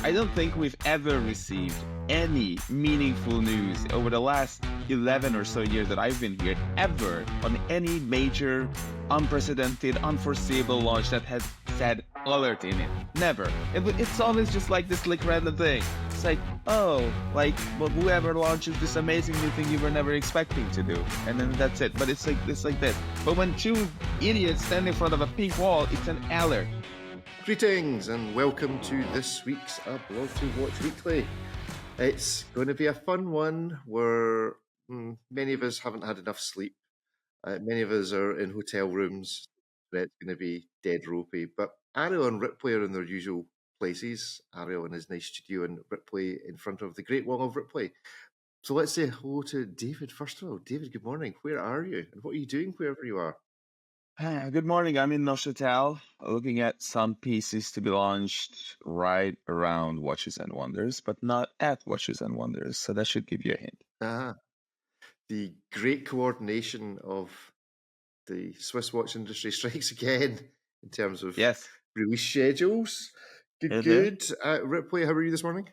I don't think we've ever received any meaningful news over the last 11 or so years that I've been here, ever, on any major, unprecedented, unforeseeable launch that has said alert in it. Never. It's always just like this random thing. It's like, oh, like, well, whoever launches this amazing new thing you were never expecting to do. And then that's it. But it's like this. But when two idiots stand in front of a pink wall, it's an alert. Greetings and welcome to this week's aBlogtoWatch Weekly. It's going to be a fun one where many of us haven't had enough sleep. Many of us are in hotel rooms. It's going to be dead ropey. But Ariel and Ripley are in their usual places. Ariel in his nice studio and Ripley in front of the Great Wall of Ripley. So let's say hello to David first of all. David, good morning. Where are you? And what are you doing wherever you are? Good morning. I'm in Neuchâtel looking at some pieces to be launched right around Watches and Wonders, but not at Watches and Wonders. So that should give you a hint. The great coordination of the Swiss watch industry strikes again in terms of release schedules. Good. Ripley, how are you this morning?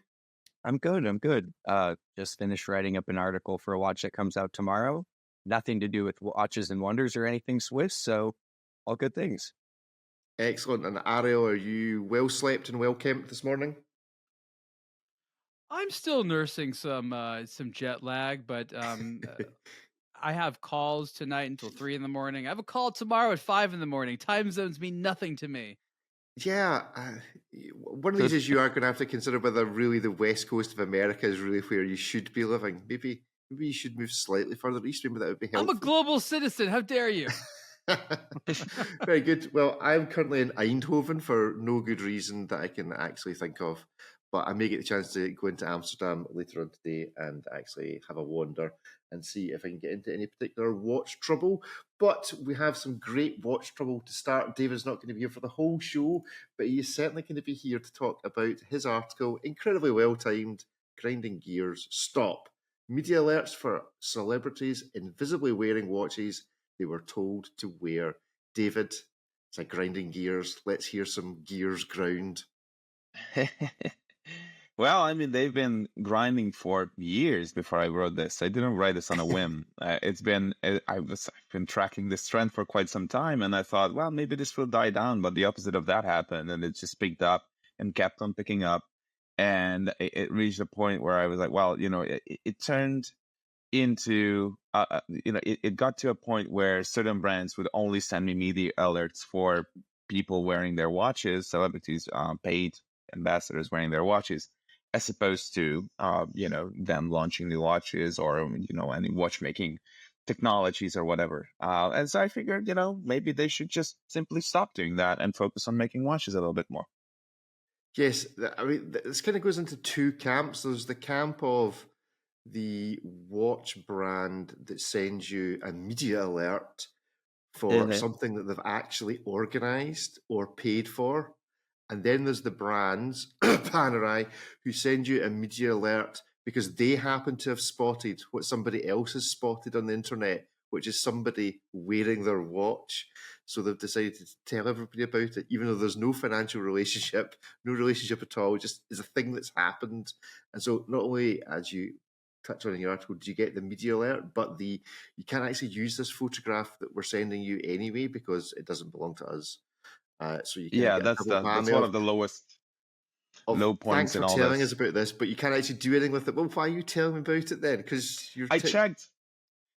I'm good. Just finished writing up an article for a watch that comes out tomorrow. Nothing to do with Watches and Wonders or anything Swiss, so all good things. Excellent. And Ariel, are you well slept and well kept this morning? I'm still nursing some jet lag, but I have calls tonight until 3 a.m. I have a call tomorrow at 5 a.m. Time zones mean nothing to me. Yeah, one of these is you are going to have to consider whether really the west coast of America is really where you should be living. Maybe you should move slightly further east. Maybe that would be helpful. I'm a global citizen. How dare you? Very good. Well, I'm currently in Eindhoven for no good reason that I can actually think of. But I may get the chance to go into Amsterdam later on today and actually have a wander and see if I can get into any particular watch trouble. But we have some great watch trouble to start. David's not going to be here for the whole show, but he is certainly going to be here to talk about his article, incredibly well-timed, Grinding Gears, Stop. Media alerts for celebrities invisibly wearing watches they were told to wear. David, it's like grinding gears. Let's hear some gears ground. Well, I mean, they've been grinding for years before I wrote this. I didn't write this on a whim. I've been tracking this trend for quite some time, and I thought, well, maybe this will die down. But the opposite of that happened, and it just picked up and kept on picking up. And it reached a point where I was like, well, it turned into, it got to a point where certain brands would only send me media alerts for people wearing their watches, celebrities, paid ambassadors wearing their watches, as opposed to, them launching new watches or, any watchmaking technologies or whatever. And so I figured, maybe they should just simply stop doing that and focus on making watches a little bit more. Yes, I mean, this kind of goes into two camps. There's the camp of the watch brand that sends you a media alert for something that they've actually organized or paid for. And then there's the brands, Panerai, who send you a media alert because they happen to have spotted what somebody else has spotted on the internet, which is somebody wearing their watch. So they've decided to tell everybody about it, even though there's no financial relationship, no relationship at all, just is a thing that's happened. And so not only, as you touch on in your article, do you get the media alert, but you can't actually use this photograph that we're sending you anyway because it doesn't belong to us. So you can that's one of the low points in all this. Thanks for telling us about this, but you can't actually do anything with it. Well, why are you telling me about it then? Because I checked.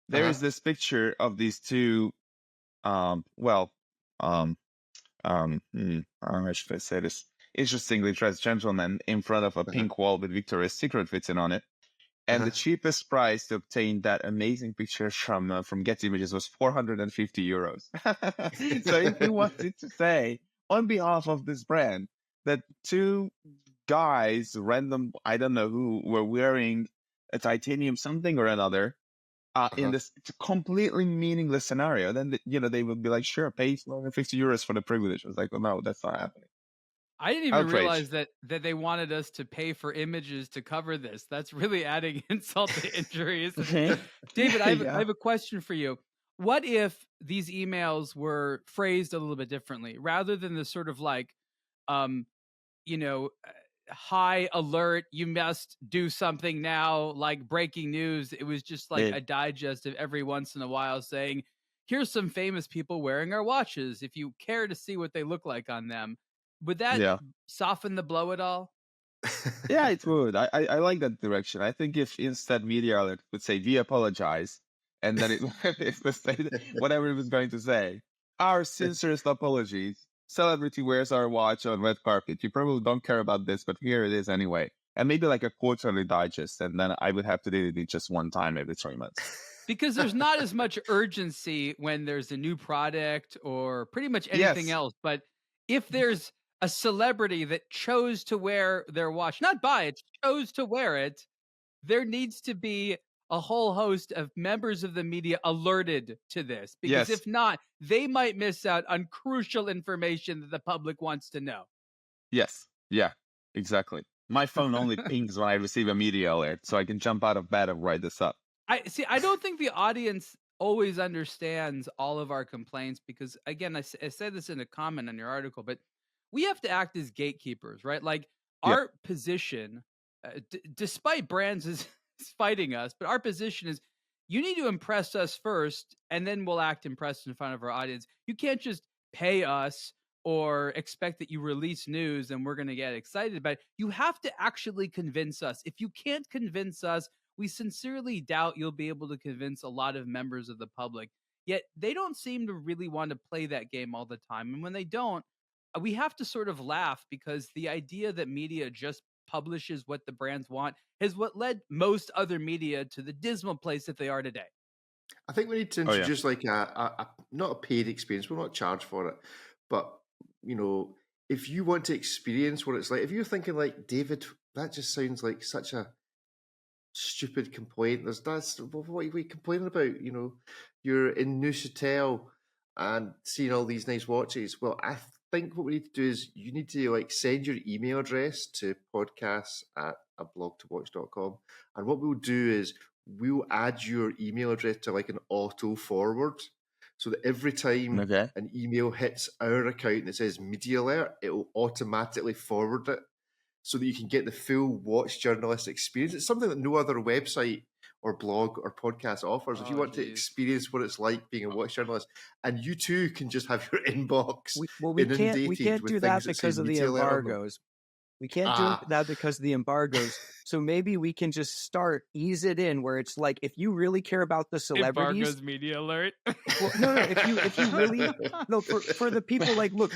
There is this picture of these two. How should I say this? Interestingly dressed gentlemen in front of a pink wall with Victoria's Secret written on it. And the cheapest price to obtain that amazing picture from Getty Images was 450 euros. So if you wanted to say, on behalf of this brand, that two guys, random, I don't know who, were wearing a titanium something or another, in this completely meaningless scenario, then they would be like, sure, pay 450 euros for the privilege. I was like, well, no, that's not happening. I didn't even realize that they wanted us to pay for images to cover this. That's really adding insult to injury, isn't it? David, I have a question for you. What if these emails were phrased a little bit differently, rather than the sort of like, high alert, you must do something now, like breaking news. It was just like a digest of every once in a while saying, here's some famous people wearing our watches. If you care to see what they look like on them, would that soften the blow at all? Yeah, it would. I like that direction. I think if instead Media Alert would say, we apologize, and then it would say whatever it was going to say. Our sincerest apologies. Celebrity wears our watch on red carpet. You probably don't care about this, but here it is anyway. And maybe like a quarterly digest, and then I would have to do it just one time every 3 months. Because there's not as much urgency when there's a new product or pretty much anything else. But if there's a celebrity that chose to wear their watch, not buy it, chose to wear it, there needs to be a whole host of members of the media alerted to this. Because if not, they might miss out on crucial information that the public wants to know. Yes. Yeah, exactly. My phone only pings when I receive a media alert, so I can jump out of bed and write this up. I don't think the audience always understands all of our complaints because, again, I said this in a comment on your article, but we have to act as gatekeepers, right? Like our position, despite brands is fighting us, but our position is you need to impress us first, and then we'll act impressed in front of our audience. You can't just pay us or expect that you release news and we're going to get excited about it. You have to actually convince us. If you can't convince us, we sincerely doubt you'll be able to convince a lot of members of the public. Yet they don't seem to really want to play that game all the time. And when they don't, we have to sort of laugh because the idea that media just publishes what the brands want is what led most other media to the dismal place that they are today. I think we need to introduce like a not a paid experience. We'll not charge for it, but you know, if you want to experience what it's like, if you're thinking like, David, that just sounds like such a stupid complaint. That's what are you complaining about? You know, you're in Neuchâtel and seeing all these nice watches. Well, I think what we need to do is you need to like send your email address to podcasts@ablogtowatch.com, and what we'll do is we'll add your email address to like an auto forward, so that every time an email hits our account that says media alert, it will automatically forward it so that you can get the full watch journalist experience. It's something that no other website or blog or podcast offers. If you want to experience what it's like being a watch journalist, and you too can just have your inbox inundated we can't do that because of the embargoes. We can't do that because of the embargoes. So maybe we can just ease it in where it's like, if you really care about the celebrities, embargoes media alert. Well, no, if you really, no, for the people like, look,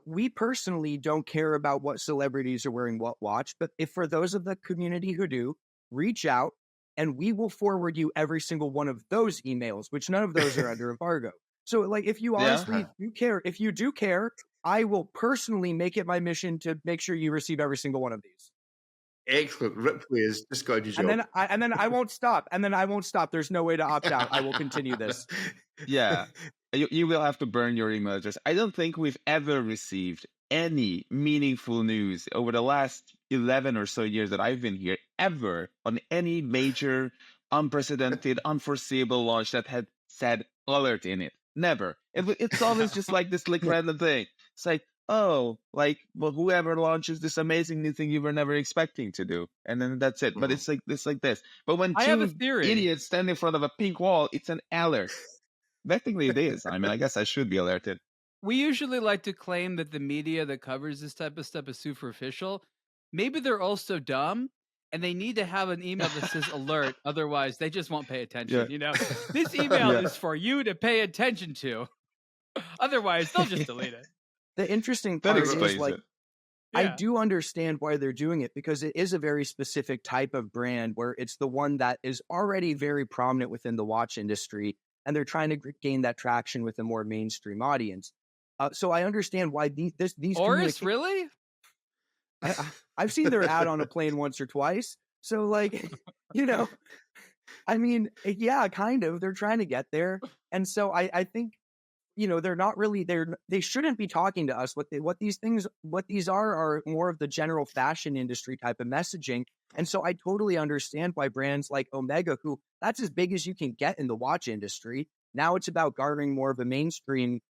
we personally don't care about what celebrities are wearing what watch, but if for those of the community who do, reach out and we will forward you every single one of those emails, which none of those are under embargo. So like, if you honestly you care, if you do care, I will personally make it my mission to make sure you receive every single one of these. Excellent. Ripley has just got his job. And then I won't stop. There's no way to opt out. I will continue this. Yeah. You will have to burn your email address. I don't think we've ever received any meaningful news over the last 11 or so years that I've been here, ever on any major, unprecedented, unforeseeable launch that had said alert in it. Never. It's always just like this like random thing. It's like, whoever launches this amazing new thing you were never expecting to do, and then that's it. But it's like this. But when I have a theory. Idiots stand in front of a pink wall, it's an alert. Technically, it is. I mean, I guess I should be alerted. We usually like to claim that the media that covers this type of stuff is superficial. Maybe they're also dumb, and they need to have an email that says alert. Otherwise, they just won't pay attention. Yeah. You know, this email is for you to pay attention to. Otherwise, they'll just delete it. The interesting part is like, I do understand why they're doing it, because it is a very specific type of brand where it's the one that is already very prominent within the watch industry, and they're trying to gain that traction with a more mainstream audience. So I understand why these Oris, really? I've seen their ad on a plane once or twice. So like, you know, I mean, yeah, kind of. They're trying to get there, and so I think, you know, they're not really they shouldn't be talking to us. What these are more of the general fashion industry type of messaging. And so I totally understand why brands like Omega, who that's as big as you can get in the watch industry, now it's about garnering more of a mainstream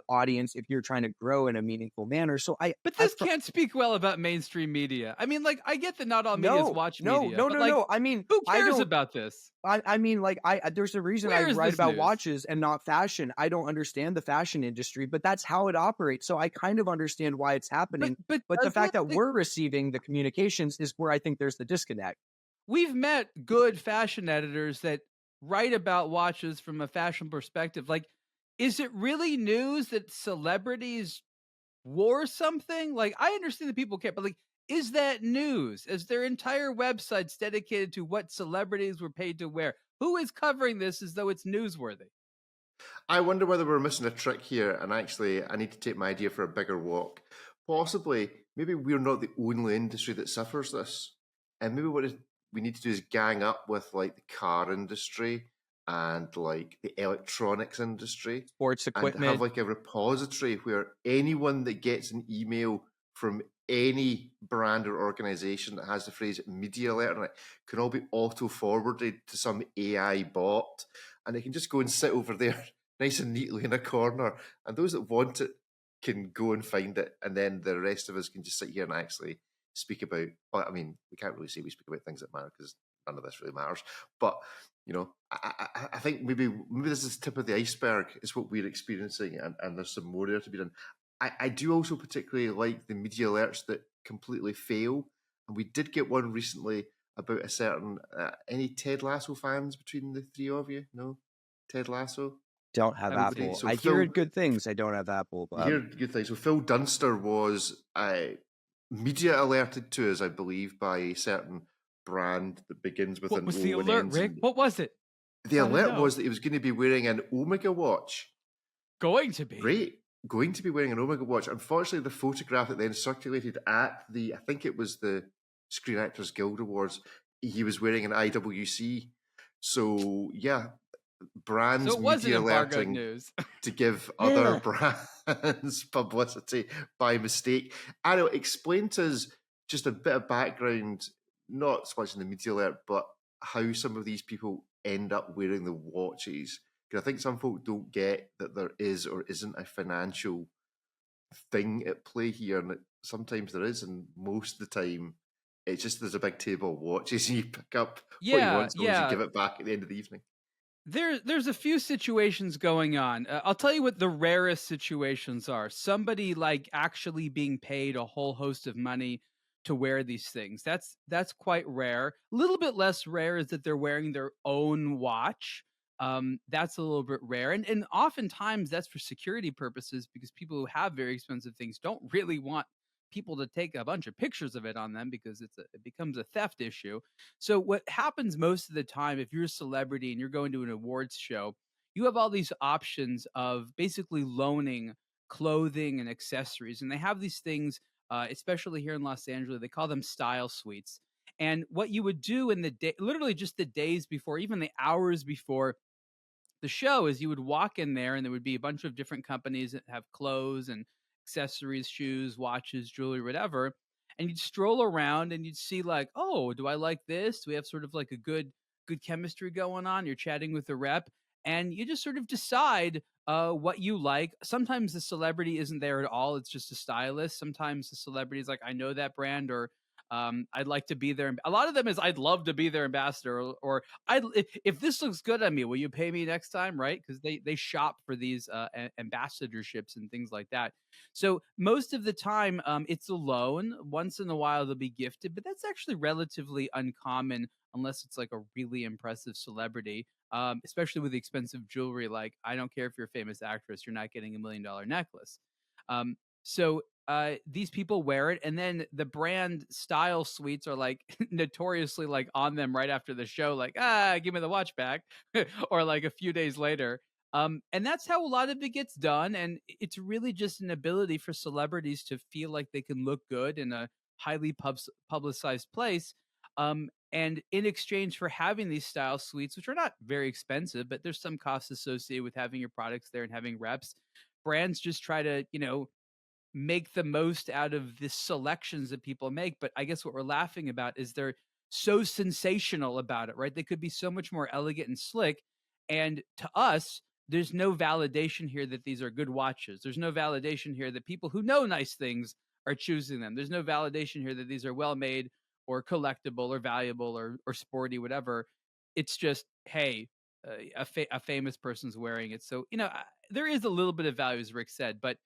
audience if you're trying to grow in a meaningful manner. So but this can't speak well about mainstream media. I mean, like, I get that not all media is watch media. No. I mean, who cares about this? I mean, like, there's a reason I write about watches and not fashion. I don't understand the fashion industry, but that's how it operates. So I kind of understand why it's happening. But the fact that we're receiving the communications is where I think there's the disconnect. We've met good fashion editors that write about watches from a fashion perspective. Like, is it really news that celebrities wore something? Like, I understand that people care, but like, is that news? Is their entire websites dedicated to what celebrities were paid to wear? Who is covering this as though it's newsworthy? I wonder whether we're missing a trick here, and actually I need to take my idea for a bigger walk. Possibly, maybe we're not the only industry that suffers this. And maybe what we need to do is gang up with like the car industry and like the electronics industry, sports equipment, and have like a repository where anyone that gets an email from any brand or organization that has the phrase media alert on it can all be auto forwarded to some AI bot, and it can just go and sit over there nice and neatly in a corner, and those that want it can go and find it, and then the rest of us can just sit here and actually speak about, well, I mean, we can't really say we speak about things that matter because none of this really matters, but you know, I think maybe this is the tip of the iceberg is what we're experiencing, and there's some more there to be done. I do also particularly like the media alerts that completely fail, and we did get one recently about a certain any Ted Lasso fans between the three of you? No? Ted Lasso? Don't have Apple. So I hear good things. I don't have Apple. I hear good things. So Phil Dunster was media alerted to us, I believe, by a certain brand that begins with an O. What was the alert, Rick? What was it? The alert was that he was going to be wearing an Omega watch. Going to be? Great. Going to be wearing an Omega watch. Unfortunately, the photograph that then circulated at I think it was the Screen Actors Guild Awards, he was wearing an IWC. So, yeah, brands media alerting news. to give other brands publicity by mistake. I know, explain to us just a bit of background, not so much in the media alert, but how some of these people end up wearing the watches. Because I think some folk don't get that there is or isn't a financial thing at play here, and sometimes there is, and most of the time it's just there's a big table of watches and you pick up what you want, and you give it back at the end of the evening. There's a few situations going on. I'll tell you what the rarest situations are. Somebody like actually being paid a whole host of money to wear these things. That's quite rare. A little bit less rare is that they're wearing their own watch. That's a little bit rare. And oftentimes that's for security purposes, because people who have very expensive things don't really want people to take a bunch of pictures of it on them, because it becomes a theft issue. So what happens most of the time, if you're a celebrity and you're going to an awards show, you have all these options of basically loaning clothing and accessories. And they have these things, especially here in Los Angeles, they call them style suites. And what you would do in the day, literally just the days before, even the hours before the show, is you would walk in there and there would be a bunch of different companies that have clothes and accessories, shoes, watches, jewelry, whatever. And you'd stroll around and you'd see like, oh, do I like this? Do we have sort of like a good chemistry going on? You're chatting with the rep and you just sort of decide what you like. Sometimes the celebrity isn't there at all. It's just a stylist. Sometimes the celebrity is like, I know that brand, or I'd like to be there. A lot of them is I'd love to be their ambassador, or if this looks good on me, will you pay me next time? Right? Because they shop for these ambassadorships and things like that. So most of the time, it's a loan. Once in a while, they'll be gifted, but that's actually relatively uncommon unless it's like a really impressive celebrity, especially with expensive jewelry. Like, I don't care if you're a famous actress, you're not getting $1 million necklace. So these people wear it, and then the brand style suites are like notoriously like on them right after the show, like, give me the watch back, or like a few days later. And that's how a lot of it gets done. And it's really just an ability for celebrities to feel like they can look good in a highly publicized place. And in exchange for having these style suites, which are not very expensive, but there's some costs associated with having your products there and having reps, brands just try to, make the most out of the selections that people make. But I guess what we're laughing about is they're so sensational about it, right? They could be so much more elegant and slick. And to us, there's no validation here that these are good watches. There's no validation here that people who know nice things are choosing them. There's no validation here that these are well made or collectible or valuable or sporty, whatever. It's just, hey, a famous person's wearing it. So, there is a little bit of value, as Rick said, but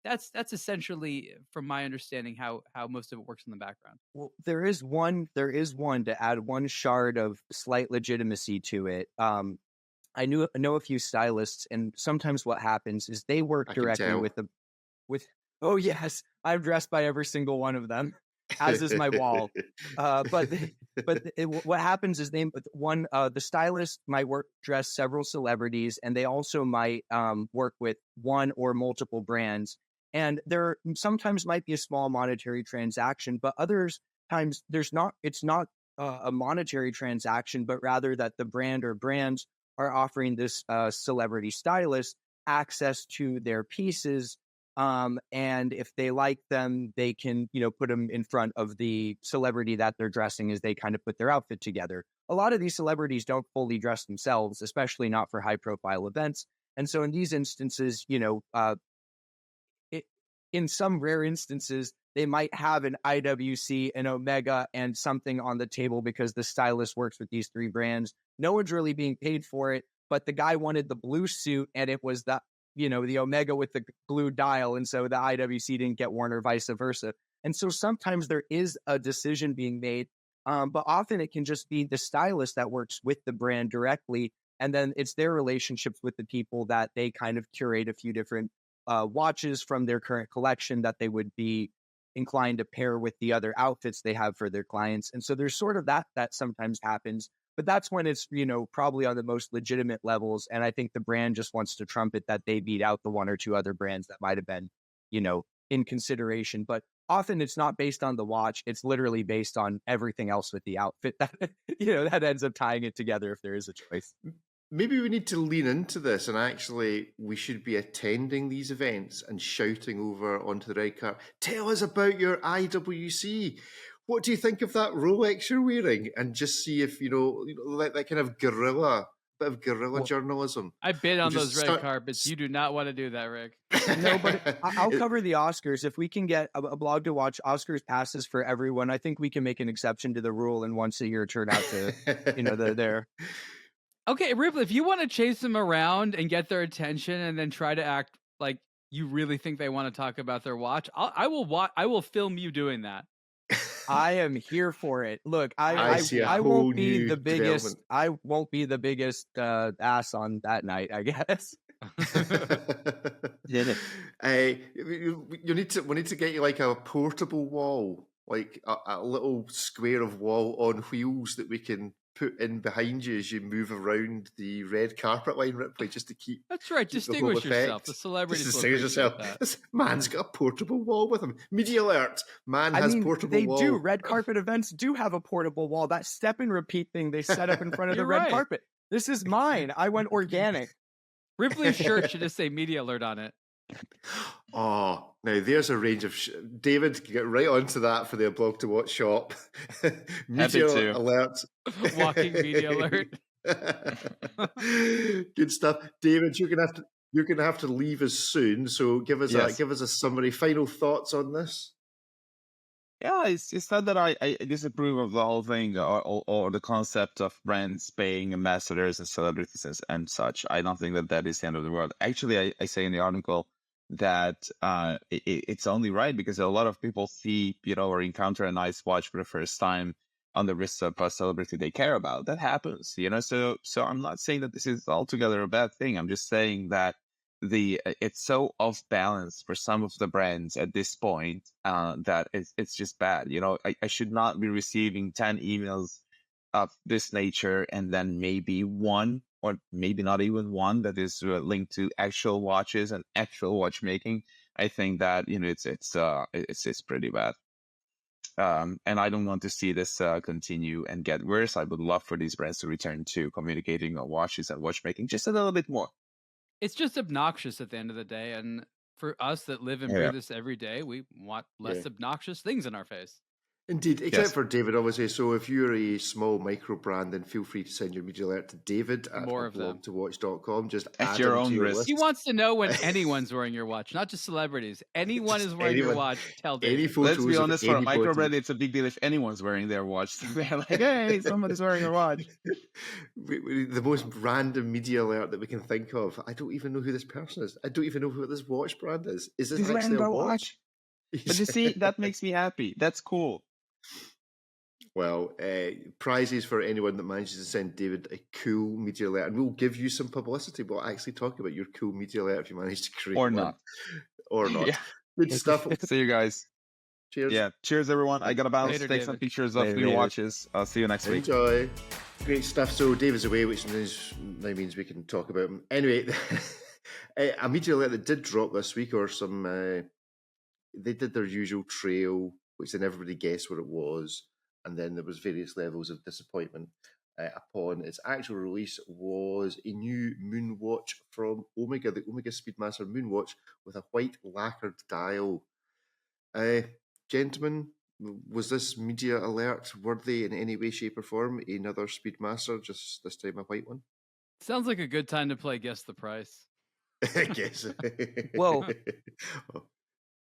that's essentially, from my understanding, how most of it works in the background. Well, there is one to add one shard of slight legitimacy to it. I know a few stylists, and sometimes what happens is they work directly with. Oh yes, I'm dressed by every single one of them, as is my wall. But what happens is the stylist might dress several celebrities, and they also might work with one or multiple brands. And there sometimes might be a small monetary transaction, but others times there's not. It's not a monetary transaction, but rather that the brand or brands are offering this celebrity stylist access to their pieces. And if they like them, they can, put them in front of the celebrity that they're dressing as they kind of put their outfit together. A lot of these celebrities don't fully dress themselves, especially not for high profile events. And so in these instances, in some rare instances, they might have an IWC, an Omega, and something on the table because the stylist works with these three brands. No one's really being paid for it, but the guy wanted the blue suit, and it was the Omega with the blue dial, and so the IWC didn't get worn, or vice versa. And so sometimes there is a decision being made, but often it can just be the stylist that works with the brand directly, and then it's their relationships with the people that they kind of curate a few different watches from their current collection that they would be inclined to pair with the other outfits they have for their clients. And so there's sort of that sometimes happens, but that's when it's, probably on the most legitimate levels. And I think the brand just wants to trumpet that they beat out the one or two other brands that might have been, in consideration. But often it's not based on the watch. It's literally based on everything else with the outfit that, that ends up tying it together if there is a choice. Maybe we need to lean into this, and actually we should be attending these events and shouting over onto the red carpet, tell us about your IWC. What do you think of that Rolex you're wearing? And just see if, that kind of bit of guerrilla journalism. I've been on those red carpets. You do not want to do that, Rick. No, but I'll cover the Oscars. If we can get a blog to watch Oscars passes for everyone, I think we can make an exception to the rule and once a year turn out to, there. Okay, Ripley, if you want to chase them around and get their attention and then try to act like you really think they want to talk about their watch, I will film you doing that. I am here for it. Look, I won't be the biggest. I won't be the biggest ass on that night, I guess. Did it? We need to get you like a portable wall, like a little square of wall on wheels that we can put in behind you as you move around the red carpet line, Ripley, just to keep. That's right. Distinguish yourself. The celebrities. Distinguish yourself. This man's got a portable wall with him. Media alert! Has portable wall. They do. Red carpet events do have a portable wall. That step and repeat thing they set up in front of the red carpet. This is mine. I went organic. Ripley's shirt should just say media alert on it. Oh, now there's a range of David, get right onto that for the aBlogtoWatch shop. Media alert. Walking media alert. Good stuff, David. You're gonna have to leave us soon. So give us a summary. Final thoughts on this. Yeah, it's not that I disapprove of the whole thing or the concept of brands paying ambassadors and celebrities and such. I don't think that is the end of the world. Actually, I say in the article that it's only right because a lot of people see, or encounter a nice watch for the first time on the wrist of a celebrity they care about. That happens, So I'm not saying that this is altogether a bad thing. I'm just saying that it's so off balance for some of the brands at this point that it's just bad. I should not be receiving 10 emails of this nature and then maybe one or maybe not even one that is linked to actual watches and actual watchmaking. I think that it's pretty bad. And I don't want to see this continue and get worse. I would love for these brands to return to communicating on watches and watchmaking just a little bit more. It's just obnoxious at the end of the day, and for us that live and breathe this every day, we want less obnoxious things in our face. Indeed, except for David, obviously. So if you're a small micro brand, then feel free to send your media alert to David at aBlogtoWatch.com. Just at your own risk. He wants to know when anyone's wearing your watch, not just celebrities. Anyone is wearing your watch. Tell David. Any photos. Let's be honest, for a micro brand, it's a big deal if anyone's wearing their watch. They're like, hey, somebody's wearing a watch. The most random media alert that we can think of. I don't even know who this person is. I don't even know who this watch brand is. Is this actually a watch? But you see, that makes me happy. That's cool. Well, prizes for anyone that manages to send David a cool media alert, and we'll give you some publicity. We'll actually talk about your cool media alert if you manage to create or one. not. Yeah. Good stuff. See you guys. Cheers. Yeah, cheers everyone. I gotta bounce. Later, take David. some pictures of new watches. I'll see you next week. Enjoy. Great stuff. So David's away, which means we can talk about him. Anyway, a media alert that did drop this week, or some they did their usual trail, which then everybody guessed what it was. And then there was various levels of disappointment upon its actual release was a new Moonwatch from Omega, the Omega Speedmaster Moonwatch with a white lacquered dial. Gentlemen, was this media alert worthy in any way, shape or form? Another Speedmaster, just this time a white one? Sounds like a good time to play Guess the Price. I guess. Well,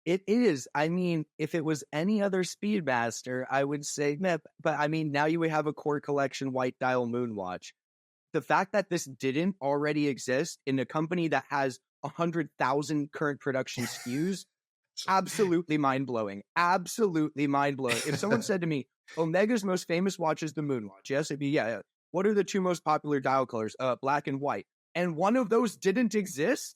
it is. I mean, if it was any other Speedmaster, I would say, meh. But I mean, now you would have a core collection white dial Moonwatch. The fact that this didn't already exist in a company that has 100,000 current production SKUs, absolutely mind-blowing. Absolutely mind-blowing. If someone said to me, Omega's most famous watch is the Moonwatch, yes, it'd be, yeah. What are the two most popular dial colors? Black and white. And one of those didn't exist?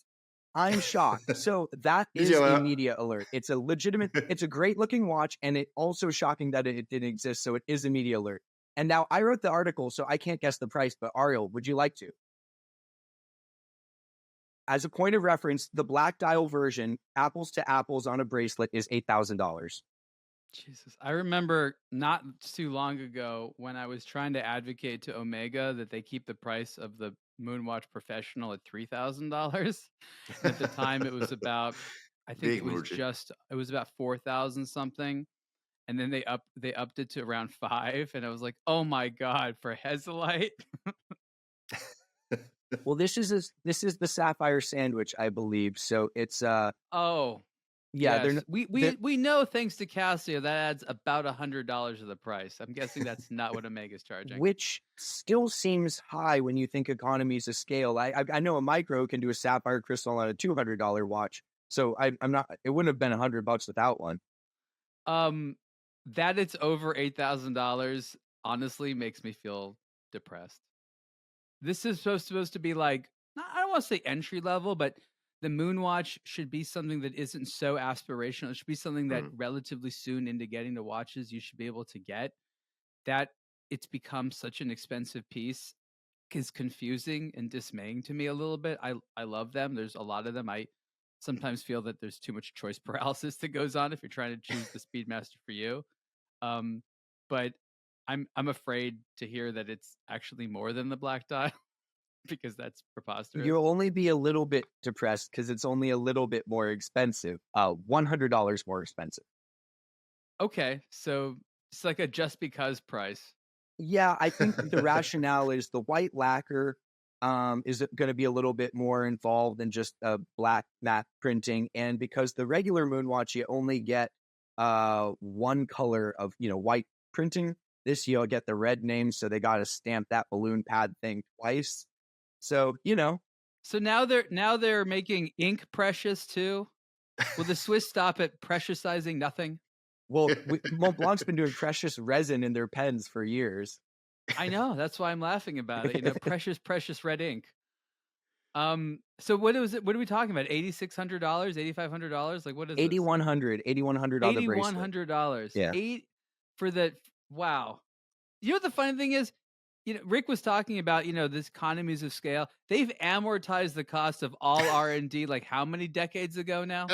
I'm shocked. So that is a media alert. It's a legitimate, it's a great looking watch, and it's also shocking that it didn't exist. So it is a media alert. And now I wrote the article, so I can't guess the price, but Ariel, would you like to? As a point of reference, the black dial version, apples to apples on a bracelet, is $8,000. Jesus. I remember not too long ago when I was trying to advocate to Omega that they keep the price of the Moonwatch Professional at $3,000. At the time, it was about, I think it was about 4,000 something, and then they upped it to around 5, and I was like, oh my god, for Hesalite. Well, this is the Sapphire Sandwich, I believe. So it's yeah, yes. We know, thanks to Casio, that adds about $100 of the price. I'm guessing that's not what Omega's charging. Which still seems high when you think economies of scale. I know a micro can do a sapphire crystal on a $200 watch, so I'm not. It wouldn't have been $100 without one. That it's over $8,000 honestly makes me feel depressed. This is supposed to be like, I don't want to say entry level, but the Moonwatch should be something that isn't so aspirational. It should be something that relatively soon into getting the watches you should be able to get. That it's become such an expensive piece is confusing and dismaying to me a little bit. I love them. There's a lot of them. I sometimes feel that there's too much choice paralysis that goes on if you're trying to choose the Speedmaster for you. But I'm afraid to hear that it's actually more than the black dial. Because that's preposterous. You'll only be a little bit depressed because it's only a little bit more expensive. $100 more expensive. Okay, so it's like a just because price. Yeah, I think the rationale is the white lacquer is going to be a little bit more involved than just black matte printing, and because the regular Moonwatch you only get one color of white printing. This you'll get the red name, so they got to stamp that balloon pad thing twice. So, So now they're making ink precious too? Will the Swiss stop at preciousizing nothing? Well, Montblanc's been doing precious resin in their pens for years. I know. That's why I'm laughing about it. Precious red ink. So what is it? What are we talking about? $8,600, $8,500? Like what is $8,100 on the bracelet. $8,100. Yeah. For the wow. You know what the funny thing is? Rick was talking about, this economies of scale. They've amortized the cost of all R&D like how many decades ago now?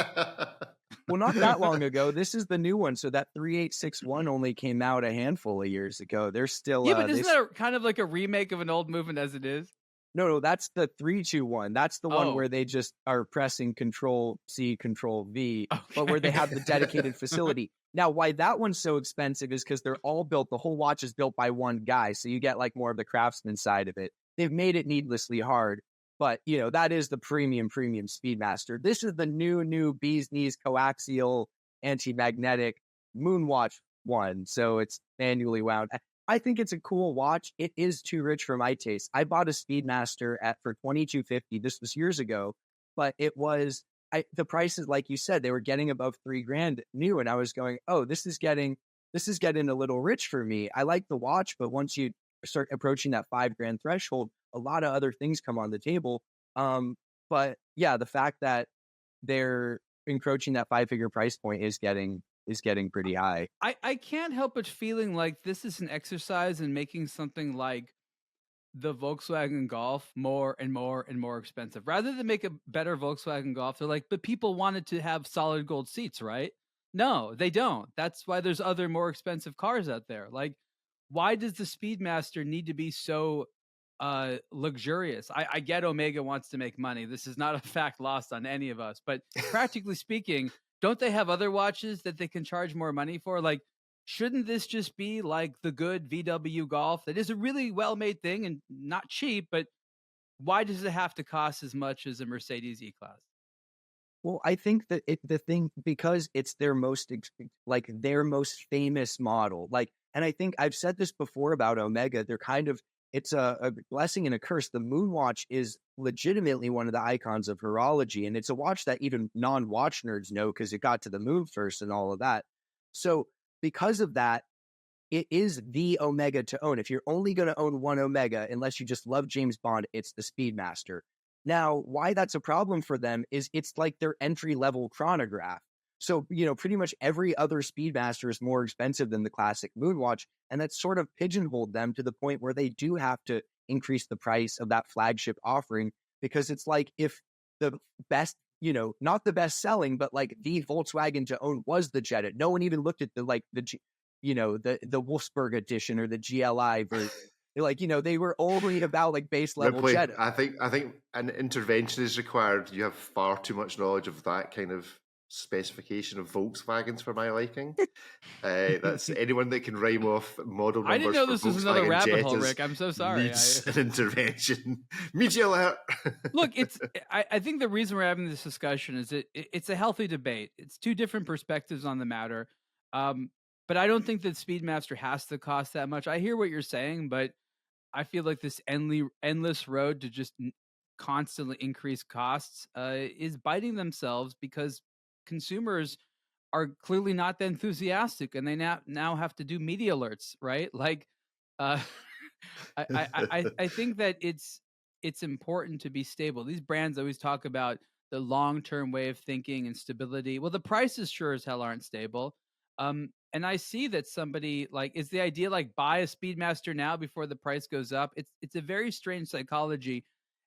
Well, not that long ago. This is the new one. So that 3861 only came out a handful of years ago. They're still... Yeah, but isn't that kind of like a remake of an old movement as it is? No, that's the 3-2-1. That's the one where Oh. they just are pressing Control C, Control V, but where they Okay. have the dedicated facility. Now, why that one's so expensive is because they're all built, the whole watch is built by one guy, so you get like more of the craftsman side of it. They've made it needlessly hard, but you know, that is the premium Speedmaster. This is the new bee's knees coaxial anti-magnetic Moonwatch one, so it's manually wound. I think it's a cool watch. It is too rich for my taste. I bought a Speedmaster for $22.50. This was years ago, but it was the prices, like you said, they were getting above $3,000 new, and I was going, oh, this is getting a little rich for me. I like the watch, but once you start approaching that $5,000 threshold, a lot of other things come on the table. But yeah, the fact that they're encroaching that 5-figure price point is getting pretty high. I can't help but feeling like this is an exercise in making something like the Volkswagen Golf more and more and more expensive. Rather than make a better Volkswagen Golf, they're like, but people wanted to have solid gold seats, right? No, they don't. That's why there's other more expensive cars out there. Like, why does the Speedmaster need to be so luxurious? I get Omega wants to make money. This is not a fact lost on any of us, but practically speaking, don't they have other watches that they can charge more money for? Like, shouldn't this just be like the good VW Golf? It is a really well-made thing and not cheap, but why does it have to cost as much as a Mercedes E-Class? Well, I think that because it's their most famous model. Like, and I think I've said this before about Omega. They're kind of, it's a blessing and a curse. The Moonwatch is legitimately one of the icons of horology, and it's a watch that even non-watch nerds know because it got to the moon first and all of that. So because of that, it is the Omega to own. If you're only going to own one Omega, unless you just love James Bond, it's the Speedmaster. Now, why that's a problem for them is it's like their entry-level chronograph. So, you know, pretty much every other Speedmaster is more expensive than the classic Moonwatch, and that's sort of pigeonholed them to the point where they do have to increase the price of that flagship offering, because it's like if the best, you know, not the best selling, but like the Volkswagen to own was the Jetta. No one even looked at the Wolfsburg edition or the GLI version. Like, you know, they were only about like base level Ripley, Jetta. I think an intervention is required. You have far too much knowledge of that kind of specification of Volkswagens for my liking. That's anyone that can rhyme off model numbers. I didn't know this was another rabbit hole, Jettas Rick. I'm so sorry. Needs an intervention. Media alert. Look, I think the reason we're having this discussion is it's a healthy debate. It's two different perspectives on the matter. But I don't think that Speedmaster has to cost that much. I hear what you're saying, but I feel like this endless road to just constantly increase costs is biting themselves, because consumers are clearly not that enthusiastic, and they now have to do media alerts, right? Like, I think that it's important to be stable. These brands always talk about the long-term way of thinking and stability. Well, the prices sure as hell aren't stable. And I see that somebody like, is the idea like buy a Speedmaster now before the price goes up? It's a very strange psychology,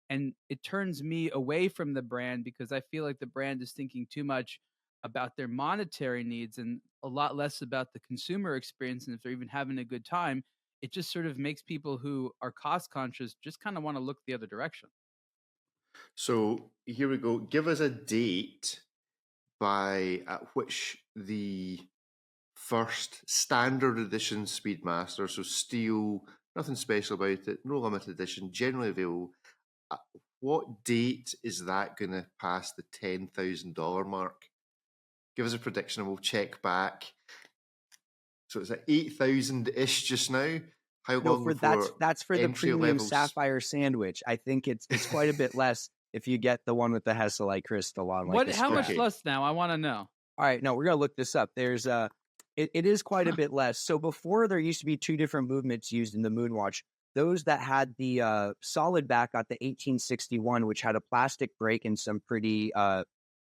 and it turns me away from the brand, because I feel like the brand is thinking too much about their monetary needs and a lot less about the consumer experience. And if they're even having a good time, it just sort of makes people who are cost conscious just kind of want to look the other direction. So here we go. Give us a date at which the first standard edition Speedmaster, so steel, nothing special about it, no limited edition, generally available. What date is that going to pass the $10,000 mark? Give us a prediction and we'll check back. So it's at 8,000-ish just now. How long before that's for the premium levels? sapphire sandwich. I think it's quite a bit less if you get the one with the Hesalite crystal on. Like how much less now? I want to know. All right, no, we're gonna look this up. There's it is quite a bit less. So before, there used to be two different movements used in the Moonwatch. Those that had the solid back got the 1861, which had a plastic brake and some pretty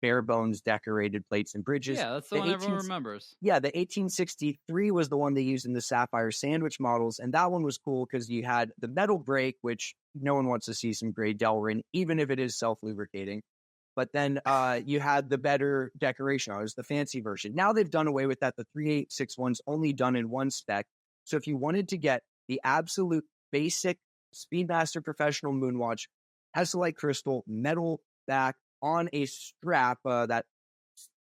bare bones decorated plates and bridges. Yeah, that's the one everyone remembers. Yeah, the 1863 was the one they used in the sapphire sandwich models, and that one was cool because you had the metal brake, which no one wants to see some gray Delrin, even if it is self-lubricating. But then you had the better decoration. It was the fancy version. Now they've done away with that. The 3861's only done in one spec. So if you wanted to get the absolute basic Speedmaster Professional Moonwatch, Tessellite crystal, metal back on a strap, that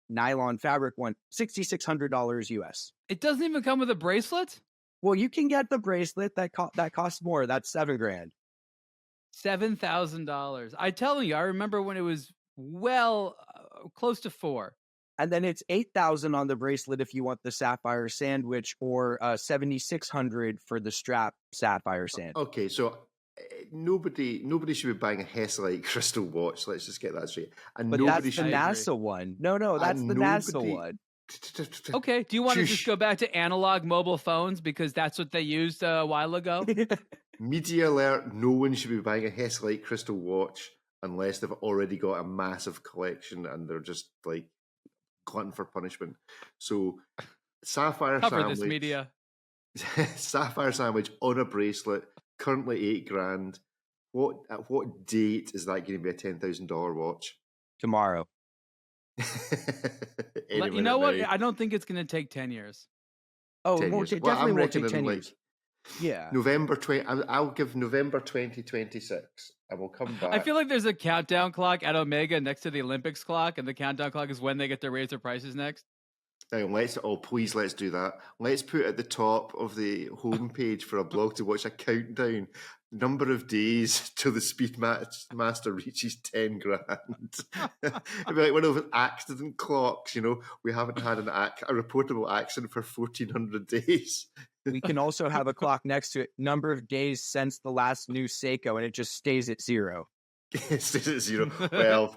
nylon fabric one, $6,600 US. It doesn't even come with a bracelet? Well, you can get the bracelet that costs more. That's $7,000. $7,000. I tell you, I remember when it was close to 4. And then it's $8,000 on the bracelet if you want the sapphire sandwich, or $7,600 for the strap sapphire sand. Okay, so nobody should be buying a Hesselite crystal watch. Let's just get that straight. And but nobody that's the NASA one. No, that's the NASA one. Okay, do you want to just go back to analog mobile phones because that's what they used a while ago? Media alert, no one should be buying a Hesselite crystal watch unless they've already got a massive collection and they're just like glutton for punishment. So sapphire Cover sandwich, this media. sapphire sandwich on a bracelet, currently $8,000. At what date is that going to be a $10,000 watch? Tomorrow. You know what? I don't think it's going to take 10 years. Oh, it definitely won't take 10 years. Yeah. I'll give November 2026. I will come back. I feel like there's a countdown clock at Omega next to the Olympics clock, and the countdown clock is when they get to raise their prices next. Now, please, let's do that. Let's put at the top of the homepage for aBlogtoWatch a countdown, number of days till the Speedmaster reaches 10 grand. It'd be like one of those accident clocks, we haven't had a reportable accident for 1,400 days. We can also have a clock next to it, number of days since the last new Seiko, and it just stays at 0. It stays at 0. Well,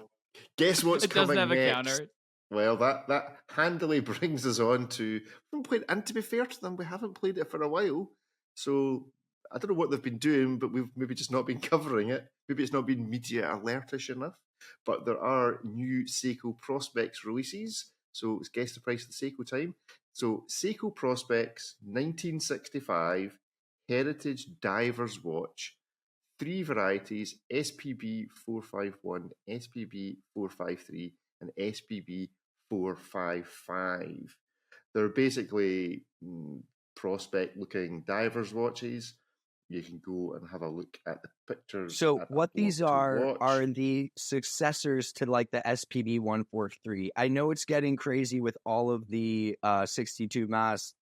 guess what's coming next? It doesn't have a counter. Well, that handily brings us on to, and to be fair to them, we haven't played it for a while, so I don't know what they've been doing, but we've maybe just not been covering it. Maybe it's not been media alertish enough, but there are new Seiko Prospex releases, so let's guess the price of the Seiko time. So Seiko Prospex 1965 Heritage Diver's Watch, 3 varieties, SPB 451, SPB 453, and SPB 455. They're basically Prospex-looking divers watches. You can go and have a look at the pictures. So what these are the successors to like the SPB 143. I know it's getting crazy with all of the 62 mass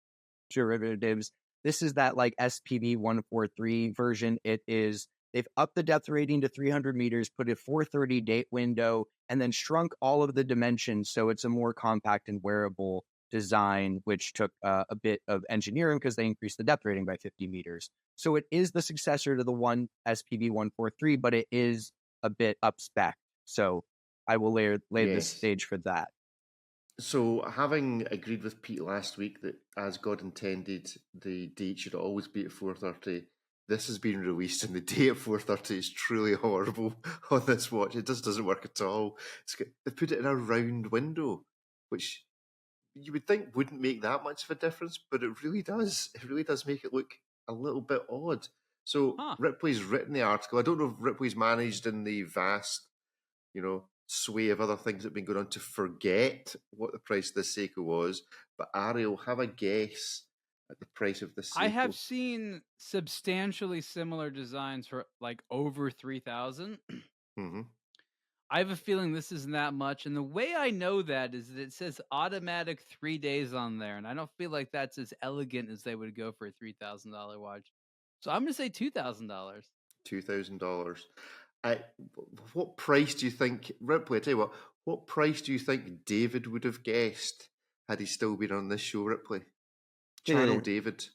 derivatives. This is that like SPB 143 version. They've upped the depth rating to 300 meters, put a 430 date window, and then shrunk all of the dimensions so it's a more compact and wearable design, which took a bit of engineering because they increased the depth rating by 50 meters. So it is the successor to the one SPB 143, but it is a bit up spec. So I will lay the stage for that. So having agreed with Pete last week that as God intended, the date should always be at 4:30, this has been released and the date at 4:30 is truly horrible on this watch. It just doesn't work at all. They put it in a round window, which you would think wouldn't make that much of a difference, but it really does. It really does make it look a little bit odd. So Ripley's written the article. I don't know if Ripley's managed in the vast, sway of other things that have been going on to forget what the price of the Seiko was. But Ariel, have a guess at the price of the Seiko. I have seen substantially similar designs for like over 3,000. Mm-hmm. I have a feeling this isn't that much. And the way I know that is that it says automatic 3 days on there. And I don't feel like that's as elegant as they would go for a $3,000 watch. So I'm going to say $2,000. $2,000. What price do you think, Ripley, I tell you what price do you think David would have guessed had he still been on this show, Ripley? Channel David.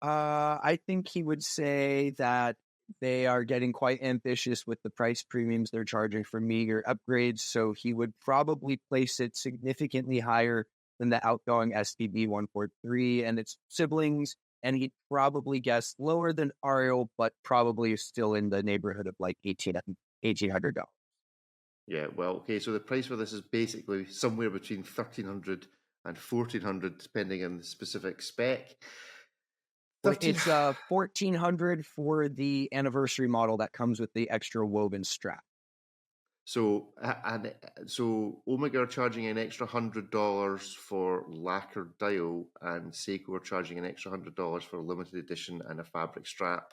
I think he would say that they are getting quite ambitious with the price premiums they're charging for meager upgrades, so he would probably place it significantly higher than the outgoing SPB 143 and its siblings, and he'd probably guess lower than Ariel, but probably still in the neighborhood of like $1,800. Yeah, well, okay, so the price for this is basically somewhere between $1,300 and $1,400, depending on the specific spec. It's $1,400 for the anniversary model that comes with the extra woven strap. So Omega are charging an extra $100 for lacquered dial, and Seiko are charging an extra $100 for a limited edition and a fabric strap.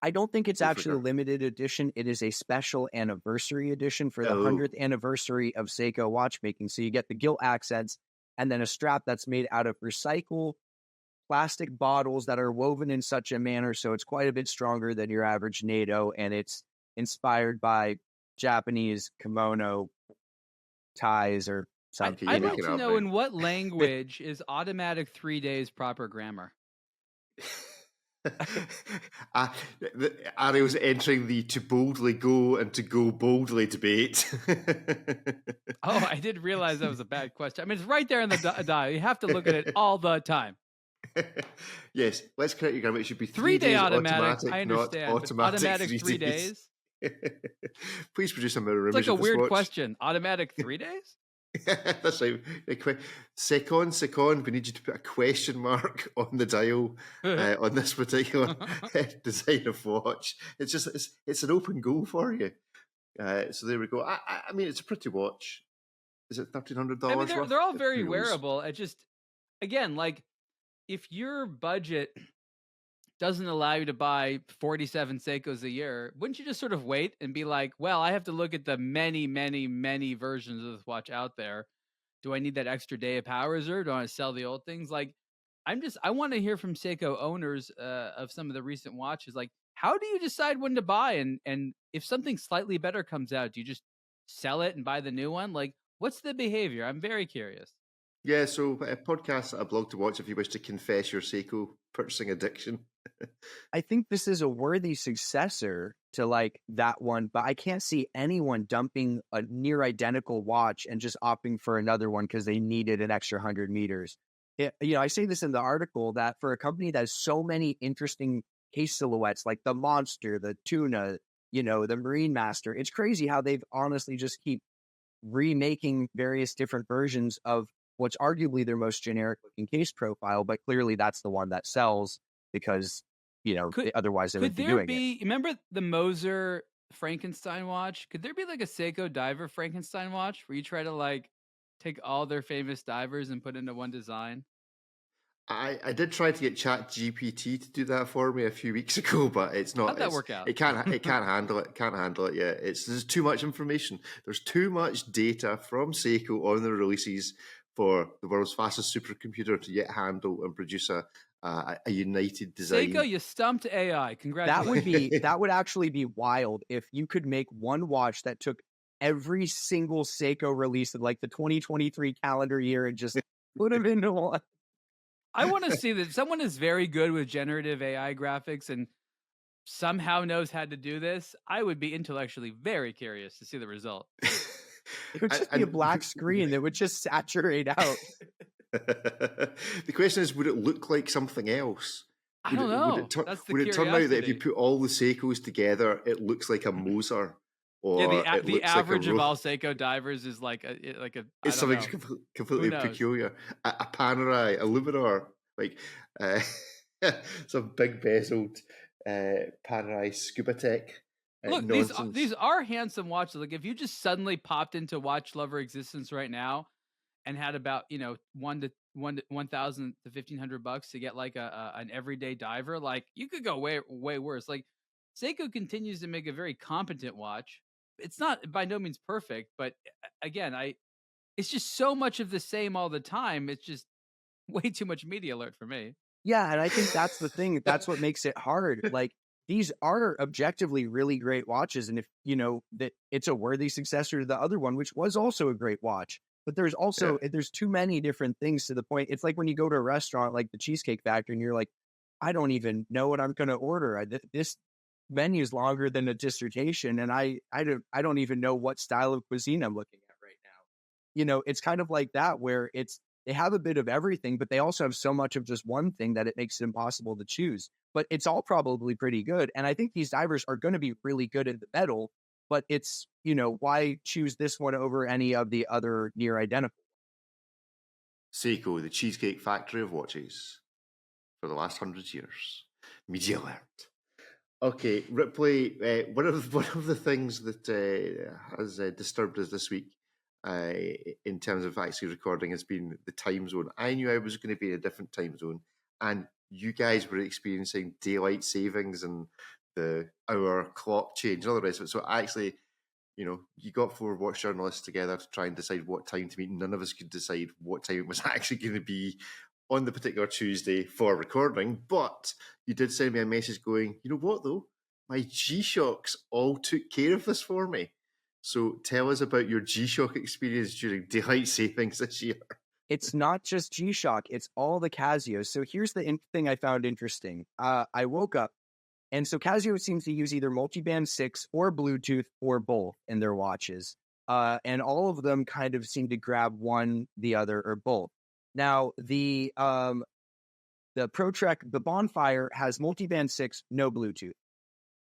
I don't think it's Go for actually a it. limited edition. It is a special anniversary edition for the Oh. 100th anniversary of Seiko watchmaking. So you get the gilt accents and then a strap that's made out of recycled plastic bottles that are woven in such a manner so it's quite a bit stronger than your average NATO, and it's inspired by Japanese kimono ties or something. I'd like to know in what language is automatic 3 days proper grammar? Ariel's entering the to boldly go and to go boldly debate. Oh, I did realize that was a bad question. I mean, it's right there in the dial. You have to look at it all the time. Yes, let's correct your grammar. It should be 3 day days automatic. I not understand. automatic 3 days. Please produce a mirror image. It's like a weird watch. question. Automatic 3 days? That's right. Second, we need you to put a question mark on the dial on this particular design of watch. It's an open goal for you. So there we go. I mean, it's a pretty watch. Is it $1,300? I mean, they're all very wearable. It just, again, like if your budget doesn't allow you to buy 47 Seikos a year, wouldn't you just sort of wait and be like, well, I have to look at the many, many, many versions of this watch out there. Do I need that extra day of power reserve? Do I want to sell the old things? Like, I want to hear from Seiko owners of some of the recent watches. Like, how do you decide when to buy? And if something slightly better comes out, do you just sell it and buy the new one? Like, what's the behavior? I'm very curious. Yeah, so a podcast that I blog to watch if you wish to confess your Seiko purchasing addiction. I think this is a worthy successor to like that one, but I can't see anyone dumping a near identical watch and just opting for another one because they needed an extra 100 meters. I say this in the article that for a company that has so many interesting case silhouettes like the Monster, the Tuna, the Marine Master, it's crazy how they've honestly just keep remaking various different versions of what's arguably their most generic looking case profile, but clearly that's the one that sells because, otherwise they would be doing it. Remember the Moser Frankenstein watch? Could there be like a Seiko diver Frankenstein watch where you try to like take all their famous divers and put into one design? I did try to get ChatGPT to do that for me a few weeks ago, but it's not. How'd that work out? It can't handle it. Can't handle it yet. There's too much information. There's too much data from Seiko on the releases for the world's fastest supercomputer to yet handle and produce a united design. Seiko, you stumped AI. Congratulations. That would actually be wild if you could make one watch that took every single Seiko release of like the 2023 calendar year and just put them into one. I want to see that someone is very good with generative AI graphics and somehow knows how to do this. I would be intellectually very curious to see the result. It would just be a black screen that would just saturate out. The question is, would it look like something else? I don't know. Would it turn out that if you put all the Seikos together, it looks like a Moser? Or the average of all Seiko divers is like a. It's something completely peculiar. A Panerai, a Luminar, like some big bezeled Panerai Scuba Tech. Look, these are handsome watches. Like if you just suddenly popped into watch lover existence right now and had about $1,000 to $1,500 to get like an everyday diver, like you could go way worse. Like Seiko continues to make a very competent watch. It's not by no means perfect, but again, it's just so much of the same all the time. It's just way too much media alert for me. Yeah, and I think that's the thing. That's what makes it hard. Like these are objectively really great watches, and if that it's a worthy successor to the other one, which was also a great watch. But there's also there's too many different things to the point. It's like when you go to a restaurant like the Cheesecake Factory, and you're like, I don't even know what I'm going to order. This menu is longer than a dissertation, and I don't even know what style of cuisine I'm looking at right now. It's kind of like that where they have a bit of everything, but they also have so much of just one thing that it makes it impossible to choose. But it's all probably pretty good, and I think these divers are going to be really good in the metal. But it's why choose this one over any of the other near identical? Seiko, the Cheesecake Factory of watches, for the last 100 years. Media alert. Okay, Ripley, one of the things that has disturbed us this week in terms of actually recording has been the time zone. I knew I was going to be in a different time zone, and you guys were experiencing daylight savings and the hour clock change and all the rest of it. So actually, you got 4 watch journalists together to try and decide what time to meet. None of us could decide what time it was actually going to be on the particular Tuesday for recording. But you did send me a message going, you know what though? My G-Shocks all took care of this for me. So tell us about your G-Shock experience during daylight savings this year. It's not just G-Shock, it's all the Casios. So here's the thing I found interesting. I woke up, and so Casio seems to use either multiband 6 or Bluetooth or both in their watches. And all of them kind of seem to grab one, the other, or both. Now, the ProTrek, the Bonfire has multiband 6, no Bluetooth.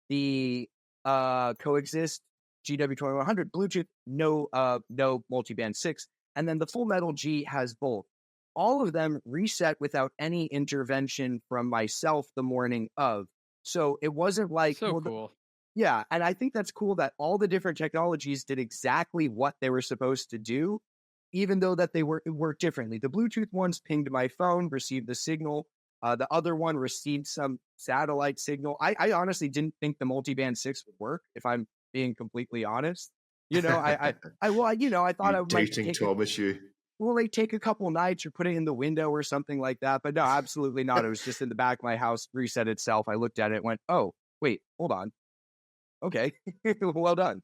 The Coexist GW2100 Bluetooth, no multiband 6. And then the Full Metal G has both. All of them reset without any intervention from myself the morning of. So it wasn't like... So cool. Yeah, and I think that's cool that all the different technologies did exactly what they were supposed to do, even though that they worked differently. The Bluetooth ones pinged my phone, received the signal. The other one received some satellite signal. I honestly didn't think the multiband 6 would work, if I'm being completely honest. I thought I might take Thomas, take a couple nights or put it in the window or something like that. But no, absolutely not. It was just in the back of my house, reset itself. I looked at it and went, oh, wait, hold on. Okay, well done.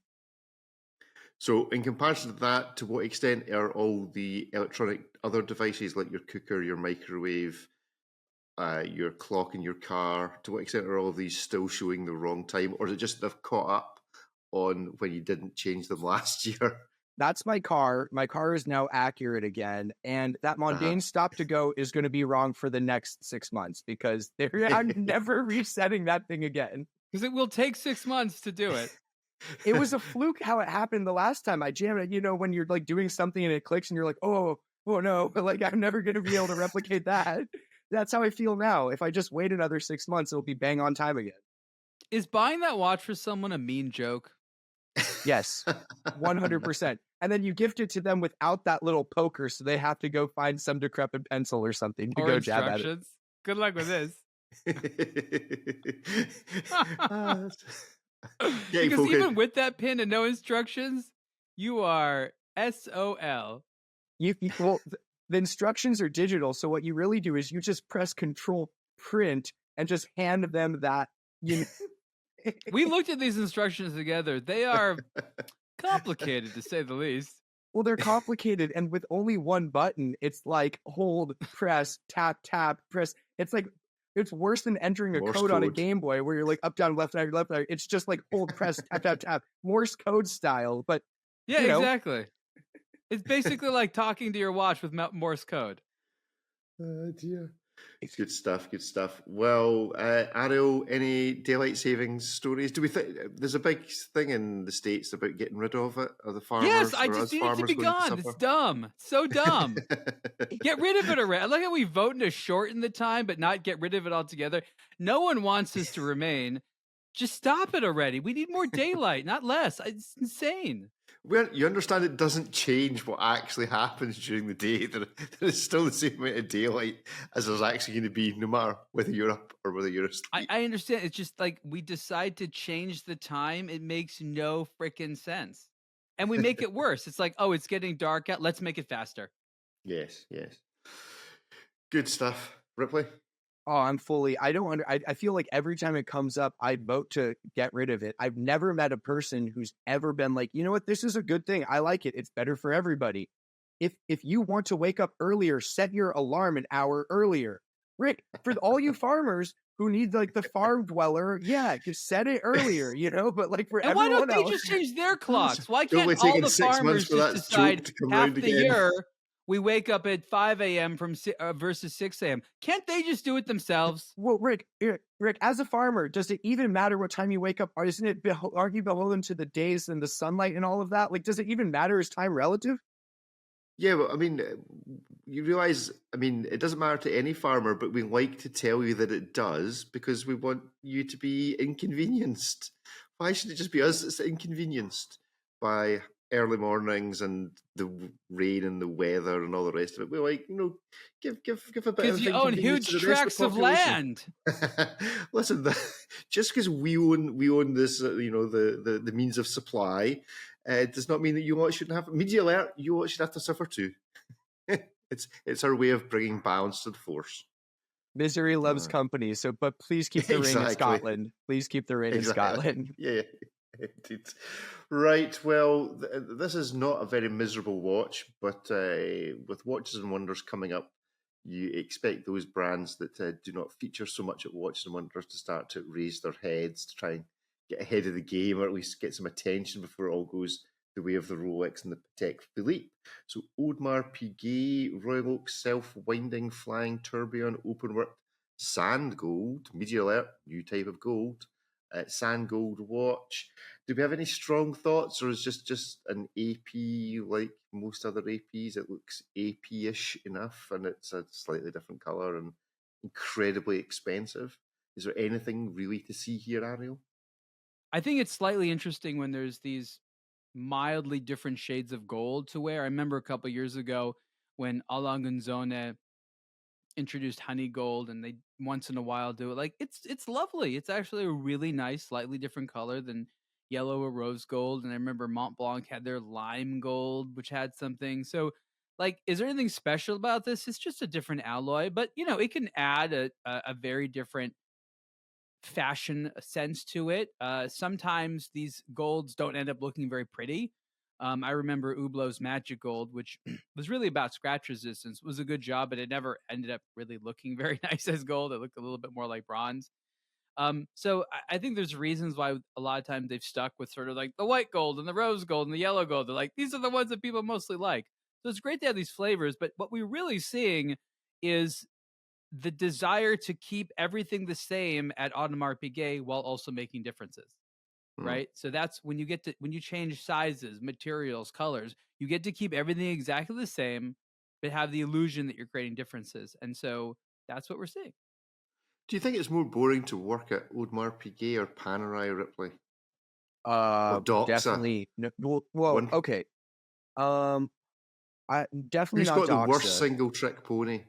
So in comparison to that, to what extent are all the electronic other devices like your cooker, your microwave, your clock in your car, to what extent are all of these still showing the wrong time? Or is it just they've caught up on when you didn't change them last year? That's my car. My car is now accurate again. And that mundane stop to go is going to be wrong for the next 6 months because I'm never resetting that thing again. Because it will take 6 months to do it. It was a fluke how it happened the last time I jammed it. When you're like doing something and it clicks and you're like, oh no, like I'm never going to be able to replicate that. That's how I feel now. If I just wait another 6 months, it'll be bang on time again. Is buying that watch for someone a mean joke? Yes, 100%. And then you gift it to them without that little poker, so they have to go find some decrepit pencil or something to or go jab at it. Good luck with this. Because even with that pin and no instructions, you are SOL. Well, the instructions are digital, so what you really do is you just press Control Print and just hand them that. We looked at these instructions together. They are complicated, to say the least. Well, they're complicated, and with only one button, it's like hold, press, tap, press. It's like it's worse than entering a code on a Game Boy where you're like up, down, left, right, left, right. It's just like hold, press, tap, Morse code style. But yeah, exactly. It's basically like talking to your watch with Morse code. Dear. Good stuff. Well, Ariel, any daylight savings stories? Do we think there's a big thing in the States about getting rid of it? Are the farmers? Yes, I just need it to be gone. It's dumb. So dumb. Get rid of it already. I like how we vote to shorten the time, but not get rid of it altogether. No one wants this to remain. Just stop it already. We need more daylight, not less. It's insane. Well, you understand it doesn't change what actually happens during the day. There is still the same amount of daylight as there's actually going to be, no matter whether you're up or whether you're asleep. I understand. It's just like we decide to change the time. It makes no freaking sense. And we make it worse. It's like, oh, it's getting dark out. Let's make it faster. Yes. Good stuff. Ripley? Oh, I feel like every time it comes up, I vote to get rid of it. I've never met a person who's ever been like, you know what, this is a good thing. I like it. It's better for everybody. If you want to wake up earlier, set your alarm an hour earlier. Rick, for all you farmers who need like the farm dweller, yeah, just set it earlier, but like for everyone else. Why don't they just change their clocks? Why can't all the farmers just decide half the year we wake up at 5 a.m. versus 6 a.m. Can't they just do it themselves? Well, Rick, as a farmer, does it even matter what time you wake up? Or isn't it aren't you beholden to the days and the sunlight and all of that? Like, does it even matter? Is time relative? Yeah, well, I mean, you realize, it doesn't matter to any farmer, but we like to tell you that it does because we want you to be inconvenienced. Why should it just be us that's inconvenienced by early mornings and the rain and the weather and all the rest of it. We're like, give a bit because of you own inconvenience to huge the rest tracts of of the population. land. Listen, just because we own this, the means of supply, does not mean that you lot shouldn't have media alert. You lot should have to suffer too. It's our way of bringing balance to the force. Misery loves company. So, but please keep the rain in Scotland. Please keep the rain in Scotland. Yeah, indeed. Right. Well, this is not a very miserable watch, but with Watches and Wonders coming up, you expect those brands that do not feature so much at Watches and Wonders to start to raise their heads to try and get ahead of the game, or at least get some attention before it all goes the way of the Rolex and the Patek Philippe. So Audemars, Piguet, Royal Oak, Selfwinding, Flying, Tourbillon, Openworked, Sand Gold, Media Alert, new type of gold, Sand Gold watch. Do we have any strong thoughts, or is just an AP like most other APs? It looks AP-ish enough, and it's a slightly different colour and incredibly expensive. Is there anything really to see here, Ariel? I think it's slightly interesting when there's these mildly different shades of gold to wear. I remember a couple of years ago when Alain Gonzone introduced honey gold, and they once in a while do it. Like it's lovely. It's actually a really nice, slightly different color than yellow or rose gold. And I remember Mont Blanc had their lime gold, which had something. So, like, is there anything special about this? It's just a different alloy, but it can add a very different fashion sense to it. Sometimes these golds don't end up looking very pretty. I remember Hublot's Magic Gold, which was really about scratch resistance. It was a good job, but it never ended up really looking very nice as gold. It looked a little bit more like bronze. So I think there's reasons why a lot of times they've stuck with sort of like the white gold and the rose gold and the yellow gold. They're like, these are the ones that people mostly like. So it's great to have these flavors, but what we're really seeing is the desire to keep everything the same at Audemars Piguet while also making differences. Right. So that's when you change sizes, materials, colors, you get to keep everything exactly the same, but have the illusion that you're creating differences. And so that's what we're seeing. Do you think it's more boring to work at Audemars Piguet or Panerai Ripley? Or Doxa? Definitely. No, well, okay. I definitely not Doxa. Who's got the worst single trick pony?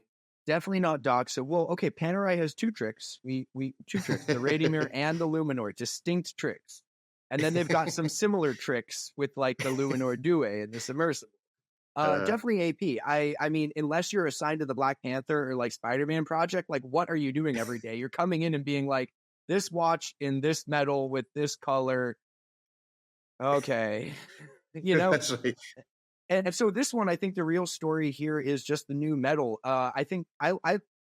Definitely not Doxa. Well, okay, Panerai has two tricks. We two tricks, the Radiomir and the Luminor, distinct tricks. And then they've got some similar tricks with like the Luminor Due and the Submersible. Definitely AP. I mean, unless you're assigned to the Black Panther or like Spider-Man project, like what are you doing every day? You're coming in and being like, this watch in this metal with this color. Okay. That's right. And so this one, I think the real story here is just the new metal. I think I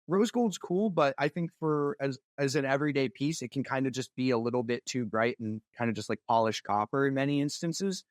rose gold's cool, but I think for as an everyday piece, it can kind of just be a little bit too bright and kind of just like polished copper in many instances.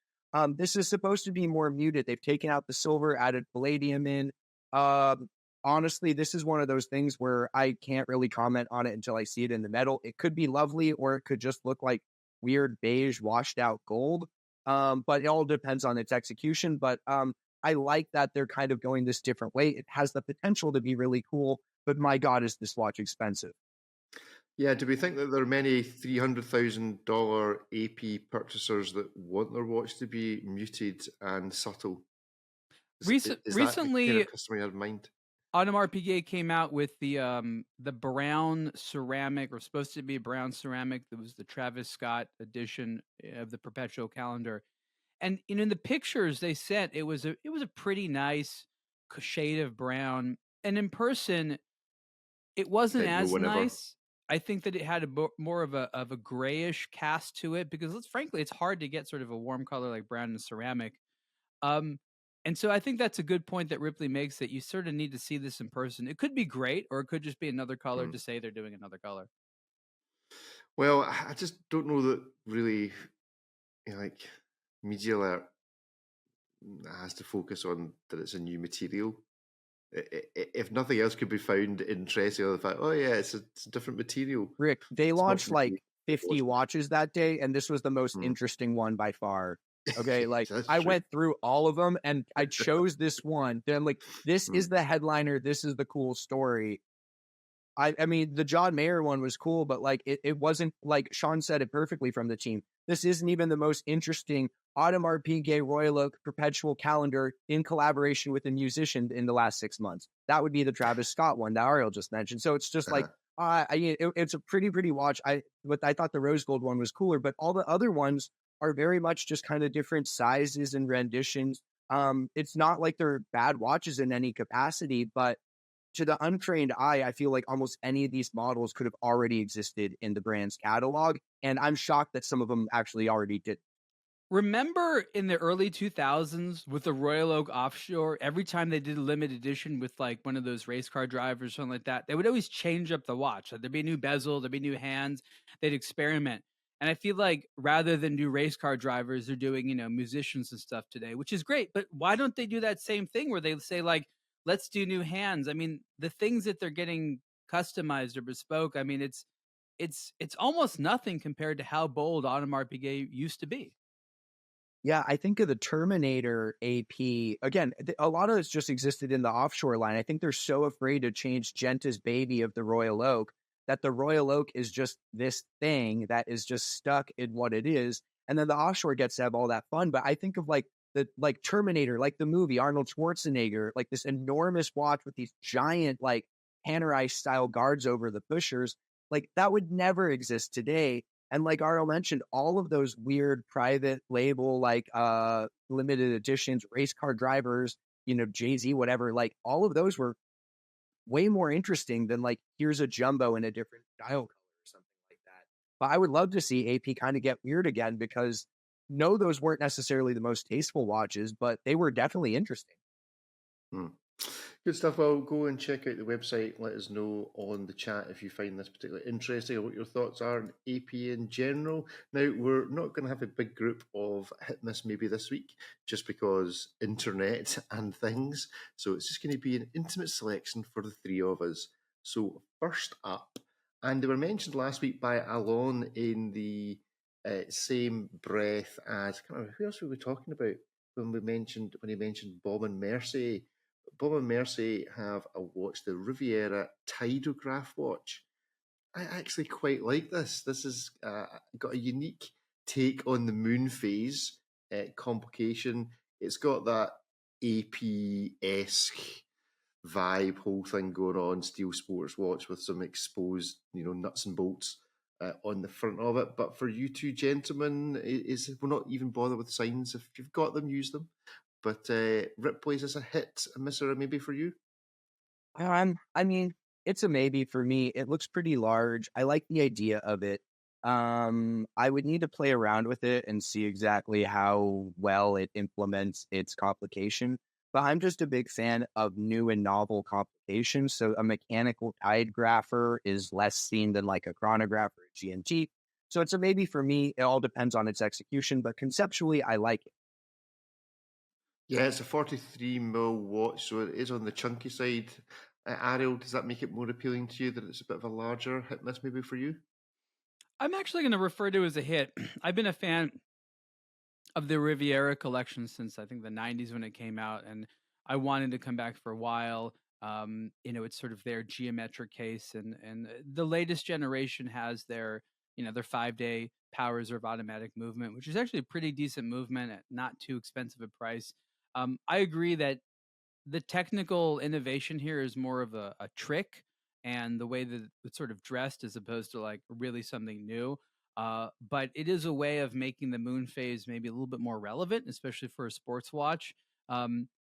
This is supposed to be more muted. They've taken out the silver, added palladium in. Honestly, this is one of those things where I can't really comment on it until I see it in the metal. It could be lovely, or it could just look like weird beige washed out gold. But it all depends on its execution. But I like that they're kind of going this different way. It has the potential to be really cool, but my God, is this watch expensive? Yeah, do we think that there are many $300,000 AP purchasers that want their watch to be muted and subtle? Recently, that the kind of customer you had in mind? Audemars Piguet came out with the brown ceramic, or supposed to be brown ceramic. That was the Travis Scott edition of the Perpetual Calendar, and in the pictures they sent, it was a pretty nice shade of brown, and in person, it wasn't as nice. I think that it had more of a grayish cast to it, because frankly, it's hard to get sort of a warm color like brown in ceramic. And so I think that's a good point that Ripley makes, that you sort of need to see this in person. It could be great, or it could just be another color to say they're doing another color. Well, I just don't know that really, like, Media Alert has to focus on that it's a new material. If nothing else could be found interesting, on the fact, oh yeah, it's a different material. Rick, they launched like 50 watches that day, and this was the most interesting one by far. Okay, like I went through all of them and I chose this one. Then I'm like, this is the headliner. This is the cool story. I mean, the John Mayer one was cool, but like it wasn't, like Sean said it perfectly from the team. This isn't even the most interesting Audemars Piguet Royal Oak perpetual calendar in collaboration with a musician in the last 6 months. That would be the Travis Scott one that Ariel just mentioned. So it's just like, it's a pretty watch. I thought the rose gold one was cooler, but all the other ones are very much just kind of different sizes and renditions. It's not like they're bad watches in any capacity, but to the untrained eye, I feel like almost any of these models could have already existed in the brand's catalog. And I'm shocked that some of them actually already did. Remember in the early 2000s with the Royal Oak Offshore, every time they did a limited edition with like one of those race car drivers or something like that, they would always change up the watch. Like there'd be a new bezel, there'd be new hands, they'd experiment. And I feel like rather than do race car drivers, they're doing, musicians and stuff today, which is great. But why don't they do that same thing where they say like, let's do new hands? I mean, the things that they're getting customized or bespoke, I mean, it's almost nothing compared to how bold Audemars Piguet used to be. Yeah, I think of the Terminator AP. Again, a lot of this just existed in the offshore line. I think they're so afraid to change Genta's baby of the Royal Oak that the Royal Oak is just this thing that is just stuck in what it is. And then the offshore gets to have all that fun. But I think of like Terminator, like the movie, Arnold Schwarzenegger, like this enormous watch with these giant like Panerai style guards over the pushers. Like that would never exist today. And like Ariel mentioned, all of those weird private label, like limited editions, race car drivers, Jay-Z, whatever, like all of those were way more interesting than like, here's a jumbo in a different dial color or something like that. But I would love to see AP kind of get weird again, because no, those weren't necessarily the most tasteful watches, but they were definitely interesting. Good stuff. Well, go and check out the website. Let us know on the chat if you find this particularly interesting or what your thoughts are on AP in general. Now, we're not going to have a big group of hit miss maybe this week, just because internet and things. So it's just going to be an intimate selection for the three of us. So first up, and they were mentioned last week by Alon in the same breath as, I can't remember, who else were we talking about when he mentioned Baume and Mercier. Baume and Mercier have a watch, the Riviera Tideograph watch. I actually quite like this. This has got a unique take on the moon phase complication. It's got that AP-esque vibe, whole thing going on, steel sports watch with some exposed, nuts and bolts on the front of it. But for you two gentlemen, we'll not even bother with signs. If you've got them, use them. But Ripley's is a hit, a miss, or a maybe for you? I mean, it's a maybe for me. It looks pretty large. I like the idea of it. I would need to play around with it and see exactly how well it implements its complication. But I'm just a big fan of new and novel complications. So a mechanical tidegrapher is less seen than like a chronograph or a GMT. So it's a maybe for me. It all depends on its execution, but conceptually, I like it. Yeah, it's a 43 mil watch, so it is on the chunky side. Ariel, does that make it more appealing to you that it's a bit of a larger hit miss maybe for you? I'm actually going to refer to it as a hit. I've been a fan of the Riviera collection since I think the 90s when it came out, and I wanted to come back for a while. It's sort of their geometric case, and the latest generation has their 5-day power reserve automatic movement, which is actually a pretty decent movement at not too expensive a price. I agree that the technical innovation here is more of a trick, and the way that it's sort of dressed as opposed to like really something new. But it is a way of making the moon phase maybe a little bit more relevant, especially for a sports watch.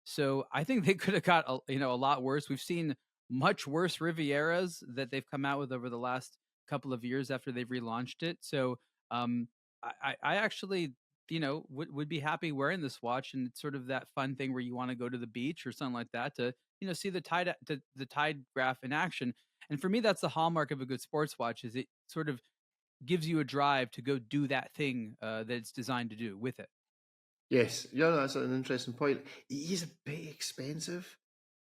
So I think they could have got a lot worse. We've seen much worse Rivieras that they've come out with over the last couple of years after they've relaunched it. So I actually would be happy wearing this watch, and it's sort of that fun thing where you want to go to the beach or something like that to see the tide graph in action. And for me, that's the hallmark of a good sports watch, is it sort of gives you a drive to go do that thing that it's designed to do with it. Yes, yeah, that's an interesting point. It is a bit expensive.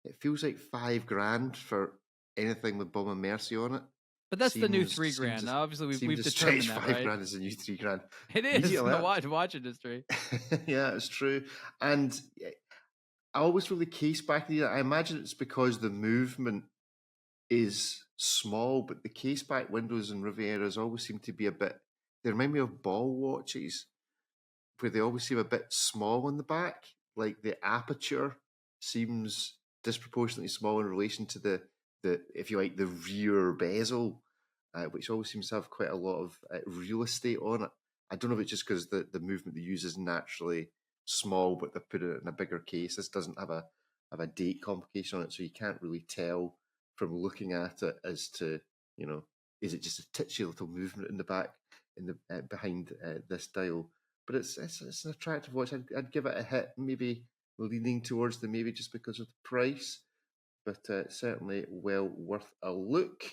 It feels like $5,000 for anything with Baume and Mercier on it. But that's the new $3,000. Obviously, we've determined that, right? $5,000 is the new $3,000. It is in the watch industry. Yeah, it's true. And I always feel the case back there. I imagine it's because the movement is small, but the case back windows in Rivieras always seem to be a bit. They remind me of ball watches, where they always seem a bit small in the back. Like the aperture seems disproportionately small in relation to the if you like, the rear bezel, which always seems to have quite a lot of real estate on it. I don't know if it's just because the movement they use is naturally small, but they put it in a bigger case. This doesn't have a date complication on it, so you can't really tell from looking at it as to, is it just a titchy little movement in the back, in the behind this dial. But it's an attractive watch. I'd give it a hit, maybe leaning towards the maybe just because of the price, but certainly well worth a look.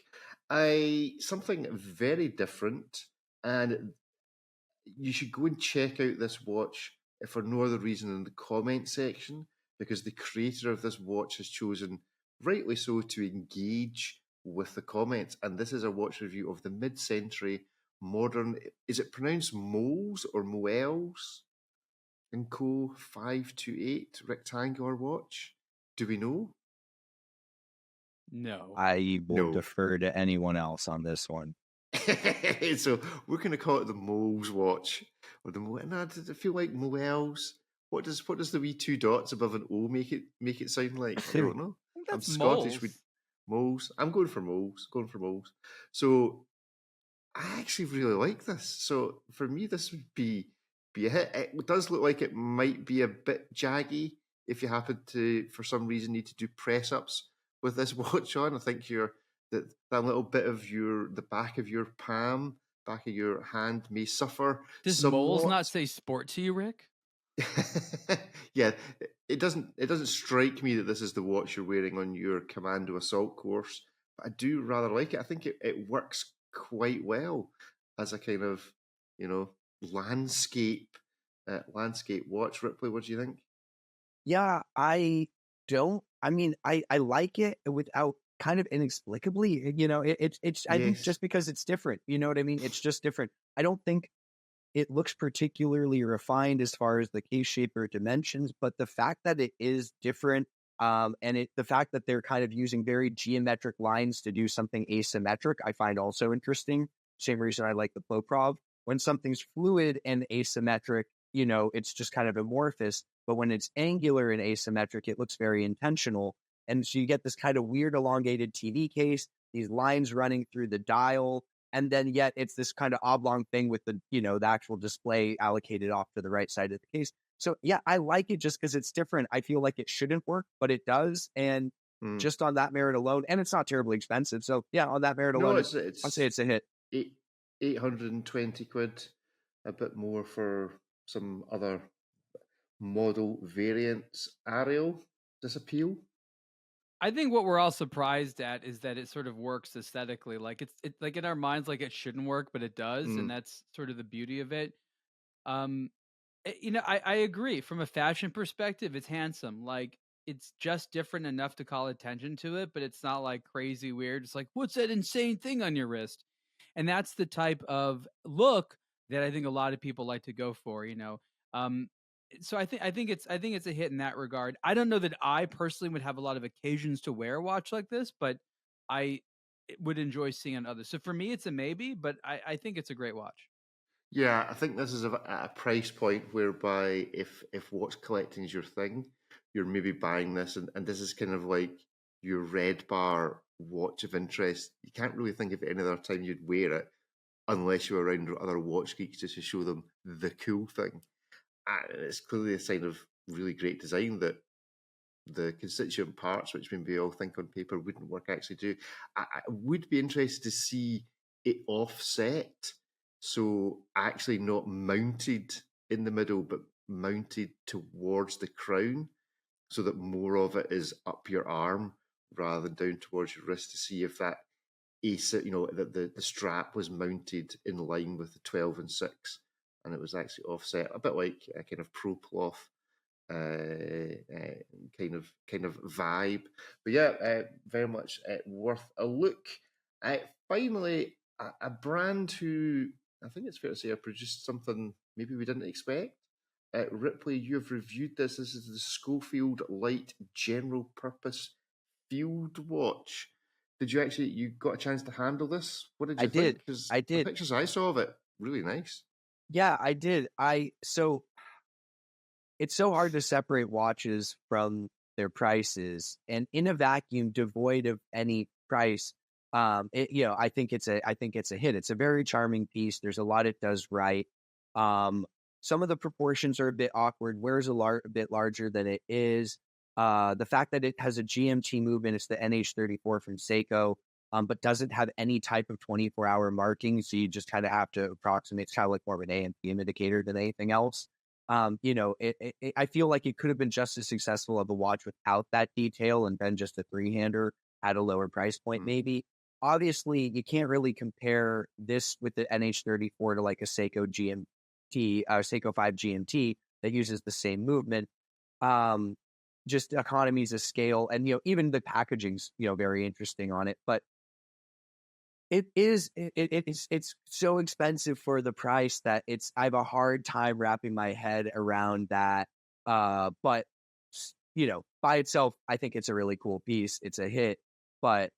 Something very different, and you should go and check out this watch if for no other reason than the comment section, because the creator of this watch has chosen, rightly so, to engage with the comments. And this is a watch review of the mid-century modern, is it pronounced Möels or Möels & Co. 528 rectangular watch? Do we know? No. I will defer to anyone else on this one. So we're going to call it the Möels watch, or does it feel like Möels? What does the wee two dots above an O make it sound like? I don't know. I'm Scottish. Möels. I'm going for Möels. So I actually really like this. So for me, this would be a hit. It does look like it might be a bit jaggy if you happen to, for some reason, need to do press ups with this watch on. I think that little bit of the back of your palm, back of your hand may suffer. Does Möels not say sport to you, Rick? Yeah, it doesn't strike me that this is the watch you're wearing on your Commando assault course, but I do rather like it. I think it works quite well as a kind of, landscape watch. Ripley, what do you think? Yeah, I like it without kind of inexplicably, I think just because it's different, you know what I mean? It's just different. I don't think it looks particularly refined as far as the case shape or dimensions, but the fact that it is different, and the fact that they're kind of using very geometric lines to do something asymmetric, I find also interesting. Same reason I like the Poprov. When something's fluid and asymmetric, it's just kind of amorphous. But when it's angular and asymmetric, it looks very intentional. And so you get this kind of weird elongated TV case, these lines running through the dial, and then yet it's this kind of oblong thing with the, the actual display allocated off to the right side of the case. So yeah, I like it just because it's different. I feel like it shouldn't work, but it does. And just on that merit alone, and it's not terribly expensive. So yeah, on that merit alone, I'd say it's a hit. 820 quid, a bit more for some other model variants. Ariel, does appeal? I think what we're all surprised at is that it sort of works aesthetically. Like it's like in our minds, like it shouldn't work, but it does, and that's sort of the beauty of it. I agree. From a fashion perspective, it's handsome. Like it's just different enough to call attention to it, but it's not like crazy weird. It's like, what's that insane thing on your wrist? And that's the type of look that I think a lot of people like to go for. So I think it's a hit in that regard. I don't know that I personally would have a lot of occasions to wear a watch like this, but I would enjoy seeing on others. So for me, it's a maybe, but I think it's a great watch. Yeah, I think this is at a price point whereby if watch collecting is your thing, you're maybe buying this, and this is kind of like your red bar watch of interest. You can't really think of any other time you'd wear it unless you're around other watch geeks just to show them the cool thing. And it's clearly a sign of really great design that the constituent parts, which maybe we all think on paper wouldn't work, actually do. I would be interested to see it offset, so actually not mounted in the middle, but mounted towards the crown, so that more of it is up your arm rather than down towards your wrist, to see if that that the strap was mounted in line with the 12 and 6, and it was actually offset, a bit like a kind of pro cloth kind of vibe. But yeah, very much worth a look. Finally, a brand who I think it's fair to say have produced something maybe we didn't expect. Ripley, you've reviewed this. This is the Schofield Light General Purpose Field Watch. did you actually, you got a chance to handle this? What did you I think? did. Because I the did. pictures I saw of it, really nice. Yeah, I did. So it's so hard to separate watches from their prices, and in a vacuum, devoid of any price, I think it's a hit. It's a very charming piece. There's a lot it does right. Some of the proportions are a bit awkward. Wears a bit larger than it is. The fact that it has a GMT movement, it's the NH34 from Seiko, but doesn't have any type of 24-hour marking, so you just kind of have to approximate. It's kind of like more of an AM/PM indicator than anything else. I feel like it could have been just as successful of a watch without that detail and been just a three-hander at a lower price point, maybe. Obviously, you can't really compare this with the NH34 to like a Seiko GMT, Seiko 5 GMT that uses the same movement. Just economies of scale, and even the packaging's very interesting on it, but it's so expensive for the price that I have a hard time wrapping my head around that. But by itself, I think it's a really cool piece. It's a hit, but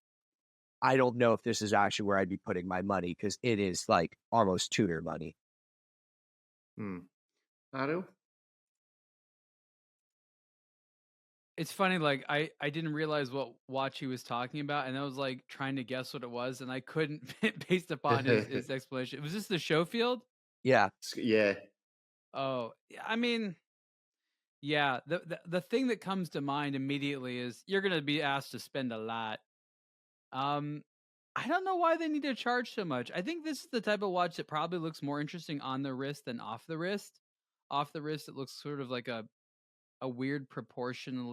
I don't know if this is actually where I'd be putting my money, because it is like almost Tudor money. Ariel? It's funny, like I didn't realize what watch he was talking about, and I was like trying to guess what it was, and I couldn't based upon his explanation. Was this the Schofield? Yeah. Yeah. Oh, I mean, yeah. The thing that comes to mind immediately is you're gonna be asked to spend a lot. I don't know why they need to charge so much. I think this is the type of watch that probably looks more interesting on the wrist than off the wrist. Off the wrist, it looks sort of like a weird proportioned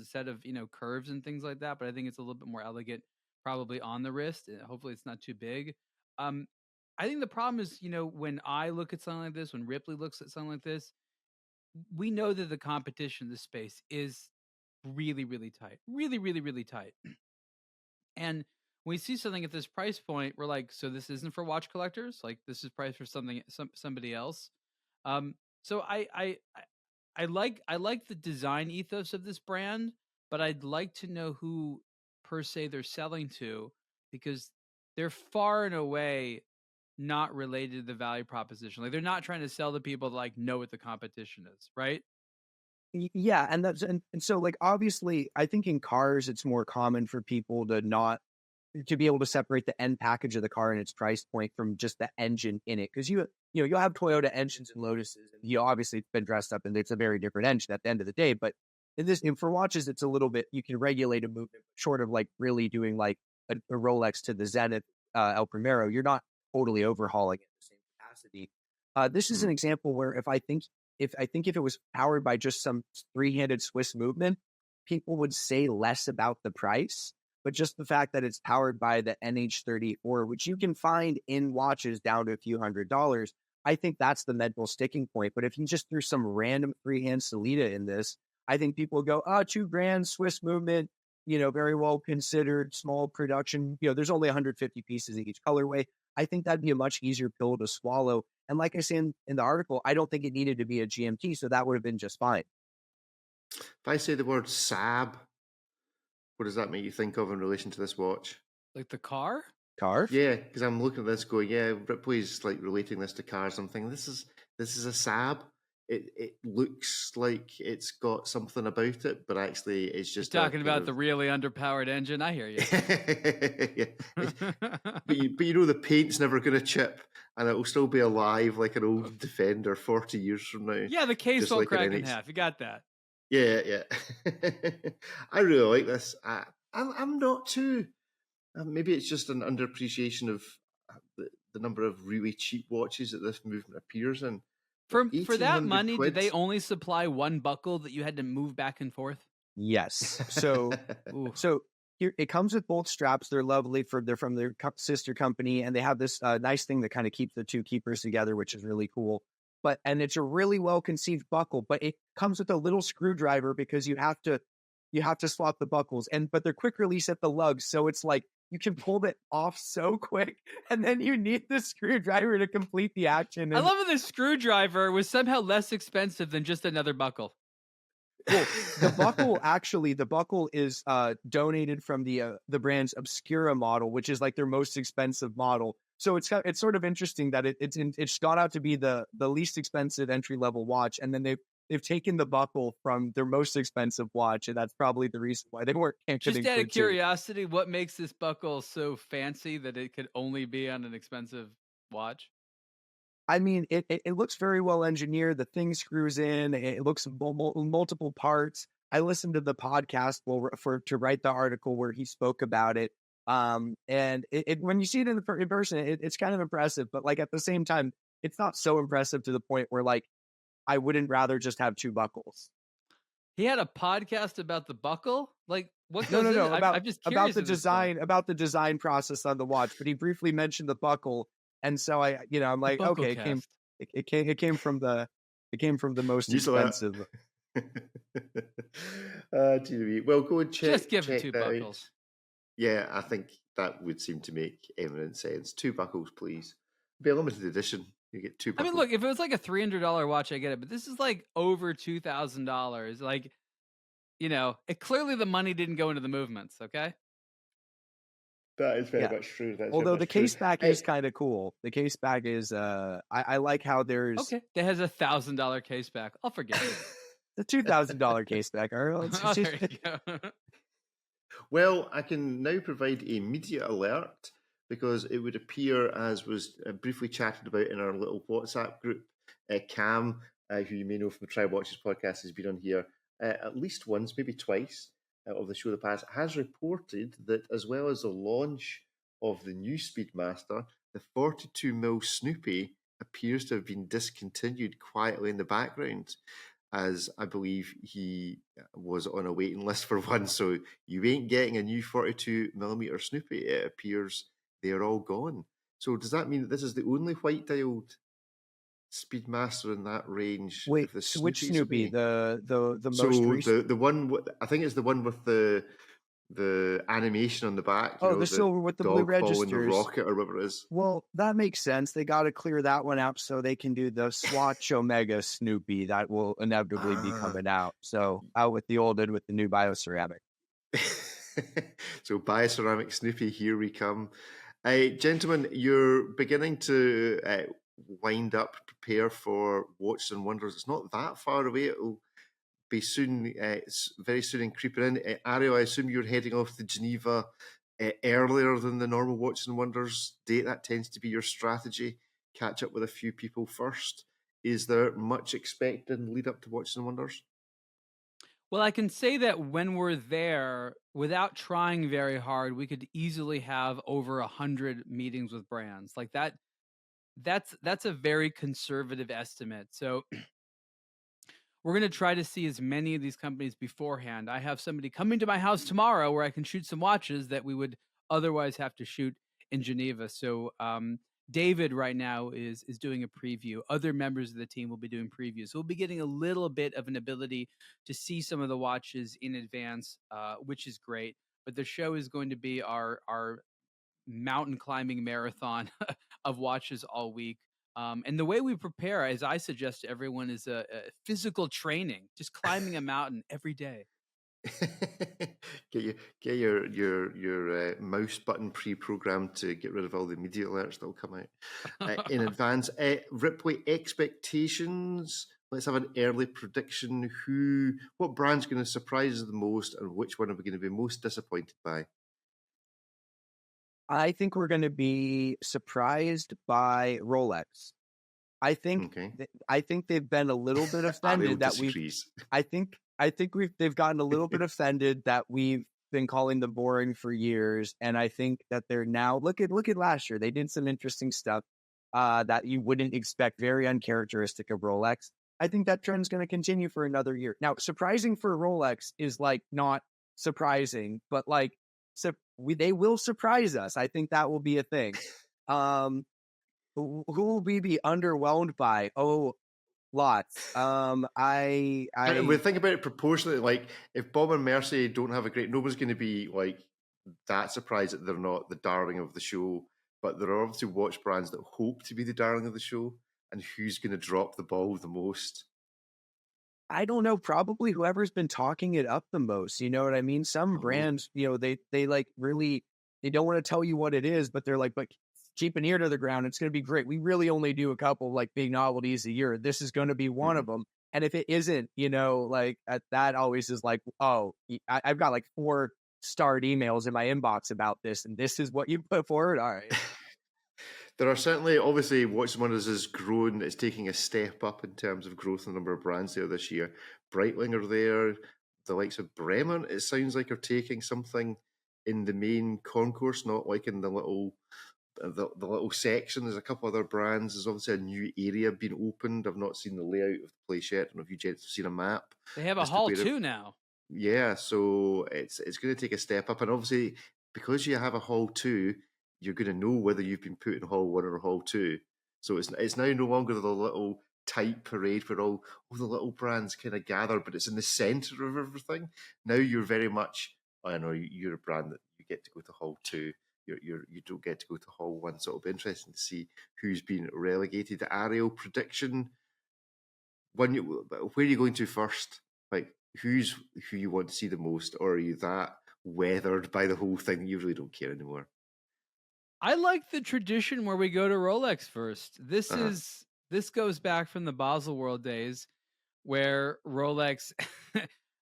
set of curves and things like that, but I think it's a little bit more elegant probably on the wrist. Hopefully it's not too big. I think the problem is when I look at something like this, when Ripley looks at something like this, we know that the competition in this space is really, really tight, really tight. And when we see something at this price point, we're like, so this isn't for watch collectors, like this is priced for somebody else. So I like the design ethos of this brand, but I'd like to know who per se they're selling to, because they're far and away not related to the value proposition. Like they're not trying to sell to people that like know what the competition is, right? Yeah, and that's and so like obviously I think in cars it's more common for people to be able to separate the end package of the car and its price point from just the engine in it, because you'll have Toyota engines and Lotuses, and obviously it's been dressed up and it's a very different engine at the end of the day. But for watches, it's a little bit, you can regulate a movement short of like really doing like a Rolex to the Zenith El Primero. You're not totally overhauling it in the same capacity. This is an example where if I think if it was powered by just some three-handed Swiss movement, people would say less about the price. But just the fact that it's powered by the NH34, which you can find in watches down to a few $100s, I think that's the mental sticking point. But if you just threw some random three-hand Sellita in this, I think people go, oh, $2,000, Swiss movement, very well considered, small production. There's only 150 pieces in each colorway. I think that'd be a much easier pill to swallow. And like I say in the article, I don't think it needed to be a GMT, so that would have been just fine. If I say the word Saab, what does that make you think of in relation to this watch? Like the car? Car? Yeah, because I'm looking at this going, yeah, Ripley's like relating this to cars. I'm thinking this is a Saab. It looks like it's got something about it, but actually it's just You're talking about the really underpowered engine. I hear you. but the paint's never going to chip, and it will still be alive like an old Defender 40 years from now. Yeah, the case won't crack in half. You got that. Yeah. I really like this. I'm not too. Maybe it's just an underappreciation of the number of really cheap watches that this movement appears in. For that money, did they only supply one buckle that you had to move back and forth? Yes. So here it comes with both straps. They're lovely. They're from their sister company, and they have this nice thing that kind of keeps the two keepers together, which is really cool. And it's a really well conceived buckle, but it comes with a little screwdriver because you have to swap the buckles, but they're quick release at the lugs, so it's like you can pull it off so quick, and then you need the screwdriver to complete the action. I love how the screwdriver was somehow less expensive than just another buckle. Well, the buckle is donated from the brand's Obscura model, which is like their most expensive model. So it's sort of interesting that it's gone out to be the least expensive entry level watch, and then they've taken the buckle from their most expensive watch, and that's probably the reason why they can't Just out of curiosity, what makes this buckle so fancy that it could only be on an expensive watch? I mean, it looks very well engineered. The thing screws in. It looks multiple parts. I listened to the podcast to write the article where he spoke about it. And when you see it in person, it's kind of impressive. But like at the same time, it's not so impressive to the point where like I wouldn't rather just have two buckles. He had a podcast about the buckle. Like what? No. I'm just curious about the design process on the watch. But he briefly mentioned the buckle. And so I'm like, okay, it came from the most expensive. Well, go and check. Just give him two buckles. Yeah, I think that would seem to make eminent sense. Two buckles, please. Be a limited edition. You get two buckles. I mean, look, if it was like a $300 watch, I get it. But this is like over $2,000. Like, clearly the money didn't go into the movements. Okay. That is very much true. Although the case back is kind of cool. The case back is I like how there's that has $1,000 case back. I'll forget it. The $2,000 case back. There you go. Well, I can now provide a media alert because it would appear, as was briefly chatted about in our little WhatsApp group, Cam, who you may know from the Try Watches podcast, has been on here at least once, maybe twice. Of the show the past, has reported that as well as the launch of the new Speedmaster, the 42mm Snoopy appears to have been discontinued quietly in the background, as I believe he was on a waiting list for one. So you ain't getting a new 42mm Snoopy. It appears they're all gone. So does that mean that this is the only white-dialed Speedmaster in that range? Wait, which Snoopy? The most recent? The one, I think it's the one with the animation on the back. The silver with the blue registers, the rocket or whatever it is. Well, that makes sense. They got to clear that one out so they can do the Swatch Omega Snoopy that will inevitably be coming out. So out with the old and with the new bioceramic. So bioceramic Snoopy, here we come. Gentlemen, you're beginning to wind up, prepare for Watches and Wonders. It's not that far away. It'll be soon, it's very soon in creeping in. Ariel, I assume you're heading off to Geneva earlier than the normal Watches and Wonders date. That tends to be your strategy. Catch up with a few people first. Is there much expected in the lead up to Watches and Wonders? Well, I can say that when we're there, without trying very hard, we could easily have over 100 meetings with brands like that. That's a very conservative estimate. So we're going to try to see as many of these companies beforehand. I have somebody coming to my house tomorrow where I can shoot some watches that we would otherwise have to shoot in Geneva. So David right now is doing a preview. Other members of the team will be doing previews. So we'll be getting a little bit of an ability to see some of the watches in advance, which is great. But the show is going to be our mountain climbing marathon of watches all week. And the way we prepare, as I suggest to everyone, is a physical training, just climbing a mountain every day. Get your mouse button pre-programmed to get rid of all the media alerts that will come out in advance. Ripley, expectations. Let's have an early prediction. What brand's going to surprise us the most, and which one are we going to be most disappointed by? I think we're going to be surprised by Rolex. I think they've been a little bit offended that they've gotten a little bit offended that we've been calling them boring for years, and I think that they're now look at last year. They did some interesting stuff that you wouldn't expect, very uncharacteristic of Rolex. I think that trend's going to continue for another year. Now, surprising for Rolex is like not surprising, but like they will surprise us. I think that will be a thing. Who will we be underwhelmed by? Oh, lots. We think about it proportionally. Like if Baume and Mercier don't have a great, nobody's going to be like that surprised that they're not the darling of the show. But there are obviously watch brands that hope to be the darling of the show. And who's going to drop the ball the most? I don't know, probably whoever's been talking it up the most. You know what I mean? Some brands, they like really, they don't want to tell you what it is, but they're like, but keep an ear to the ground. It's going to be great. We really only do a couple like big novelties a year. This is going to be one of them. And if it isn't, like that always is like, oh, I've got like 4 starred emails in my inbox about this, and this is what you put forward. All right. There are certainly, obviously, Watches and Wonders has grown. It's taking a step up in terms of growth in the number of brands there this year. Breitling are there. The likes of Bremen, it sounds like, are taking something in the main concourse, not like in the little section. There's a couple other brands. There's obviously a new area being opened. I've not seen the layout of the place yet. I don't know if you gents have seen a map. They have a hall too now. Yeah, so it's going to take a step up. And obviously, because you have a hall 2, you're going to know whether you've been put in hall 1 or hall 2. So it's now no longer the little tight parade where all the little brands kind of gather, but it's in the centre of everything. Now you're very much, I know you're a brand that you get to go to hall 2. You don't get to go to hall 1. So it'll be interesting to see who's been relegated. Ariel, prediction, where are you going to first? Like, who you want to see the most, or are you that weathered by the whole thing you really don't care anymore? I like the tradition where we go to Rolex first. This goes back from the Baselworld days where Rolex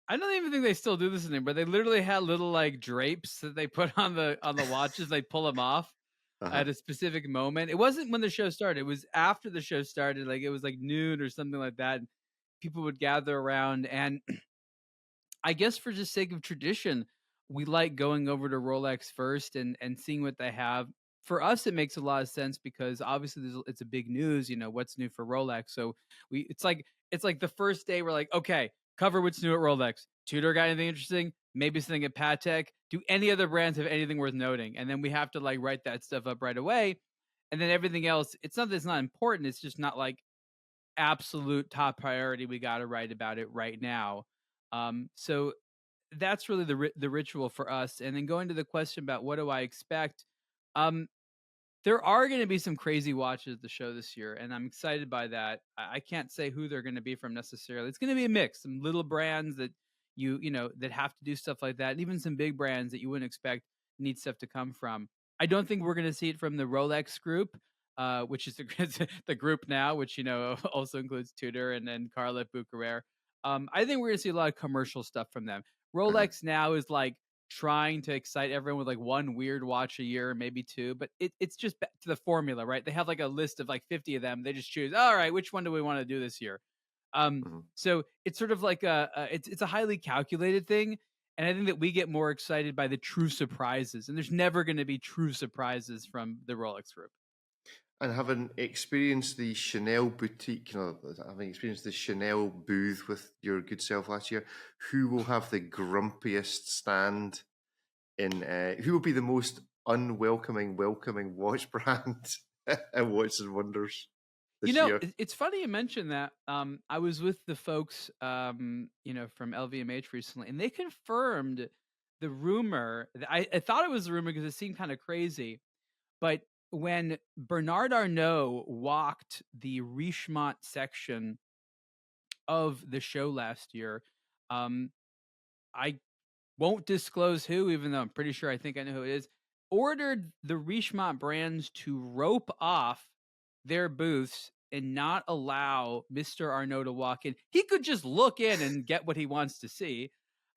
I don't even think they still do this anymore, but they literally had little like drapes that they put on the watches. They pull them off at a specific moment. It wasn't when the show started. It was after the show started. Like it was like noon or something like that. And people would gather around, and I guess for just sake of tradition, we like going over to Rolex first and seeing what they have. For us, it makes a lot of sense because obviously it's a big news, what's new for Rolex. So it's like the first day we're like, okay, cover what's new at Rolex. Tudor got anything interesting? Maybe something at Patek. Do any other brands have anything worth noting? And then we have to like write that stuff up right away. And then everything else, it's not that it's not important. It's just not like absolute top priority. We got to write about it right now. So that's really the ritual for us. And then going to the question about what do I expect? There are going to be some crazy watches at the show this year, and I'm excited by that. I can't say who they're going to be from necessarily. It's going to be a mix. Some little brands that that have to do stuff like that, and even some big brands that you wouldn't expect need stuff to come from. I don't think we're going to see it from the Rolex group, which is the group now, which also includes Tudor and then Carlet Bouquerel. I think we're going to see a lot of commercial stuff from them. Rolex now is like trying to excite everyone with like one weird watch a year, maybe 2, but it's just back to the formula, right? They have like a list of like 50 of them. They just choose, all right, which one do we want to do this year? So it's sort of like it's a highly calculated thing. And I think that we get more excited by the true surprises, and there's never going to be true surprises from the Rolex group. And having experienced the Chanel boutique, having experienced the Chanel booth with your good self last year, who will have the grumpiest stand who will be the most welcoming watch brand at Watches and Wonders this year? It's funny you mentioned that. I was with the folks, from LVMH recently, and they confirmed the rumor. I thought it was a rumor because it seemed kind of crazy, but when Bernard Arnault walked the Richemont section of the show last year, I won't disclose who, even though I'm pretty sure I think I know who it is, ordered the Richemont brands to rope off their booths and not allow Mr. Arnault to walk in. He could just look in and get what he wants to see.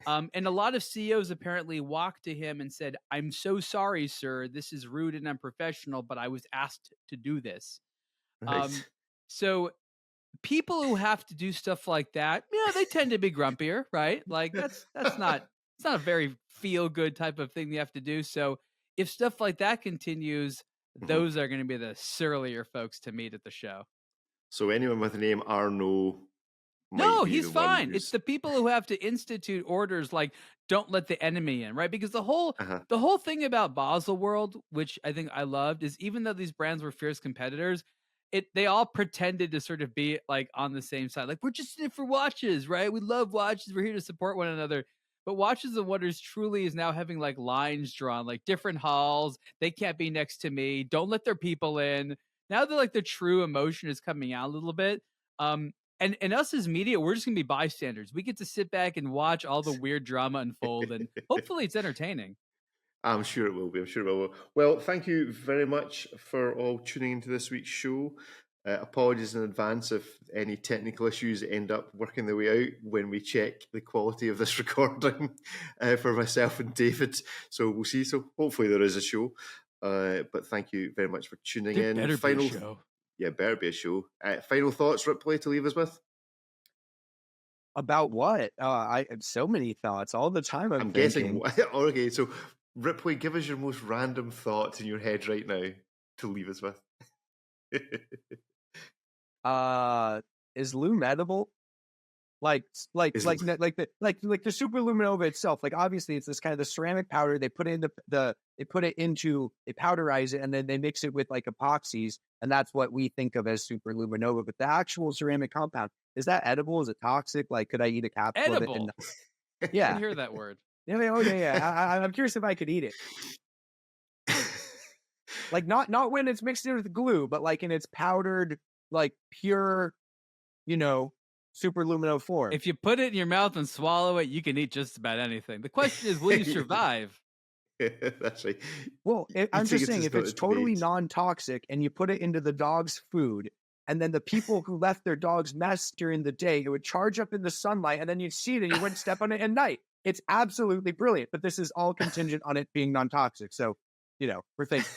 And a lot of CEOs apparently walked to him and said, "I'm so sorry, sir. This is rude and unprofessional, but I was asked to do this." Right. So people who have to do stuff like that, they tend to be grumpier, right? Like that's not it's not a very feel good type of thing you have to do. So if stuff like that continues, those are going to be the surlier folks to meet at the show. So anyone with the name Arnault. No, he's fine. It's the people who have to institute orders like don't let the enemy in, right? Because the whole thing about Baselworld, which I think I loved, is even though these brands were fierce competitors, they all pretended to sort of be like on the same side. Like, we're just in it for watches, right? We love watches. We're here to support one another. But Watches and Wonders truly is now having like lines drawn, like different halls. They can't be next to me. Don't let their people in. Now that like the true emotion is coming out a little bit. And us as media, we're just gonna be bystanders. We get to sit back and watch all the weird drama unfold, and hopefully it's entertaining. I'm sure it will be. I'm sure it will. Well, thank you very much for all tuning into this week's show. Apologies in advance if any technical issues end up working their way out when we check the quality of this recording for myself and David. So we'll see. So hopefully there is a show. But thank you very much for tuning in. Better be a show. Yeah, better be a show. Final thoughts, Ripley, to leave us with? About what? I have so many thoughts all the time. I'm thinking. Guessing. Okay, so Ripley, give us your most random thoughts in your head right now to leave us with. Is Lume edible? Like the Super Luminova itself. Like obviously it's this kind of the ceramic powder. They put it they powderize it and then they mix it with like epoxies, and that's what we think of as Super Luminova. But the actual ceramic compound, is that edible? Is it toxic? Like, could I eat a capsule edible. of it? Yeah, I can hear that word. Yeah. I'm curious if I could eat it. Like not when it's mixed in with glue, but like in its powdered, like pure, Super Luminova form. If you put it in your mouth and swallow it, you can eat just about anything. The question is, will you survive? That's right. Well, I'm just saying, if it's totally non-toxic and you put it into the dog's food, and then the people who left their dog's mess during the day, it would charge up in the sunlight, and then you'd see it and you wouldn't step on it at night. It's absolutely brilliant, but this is all contingent on it being non-toxic. So, we're thinking.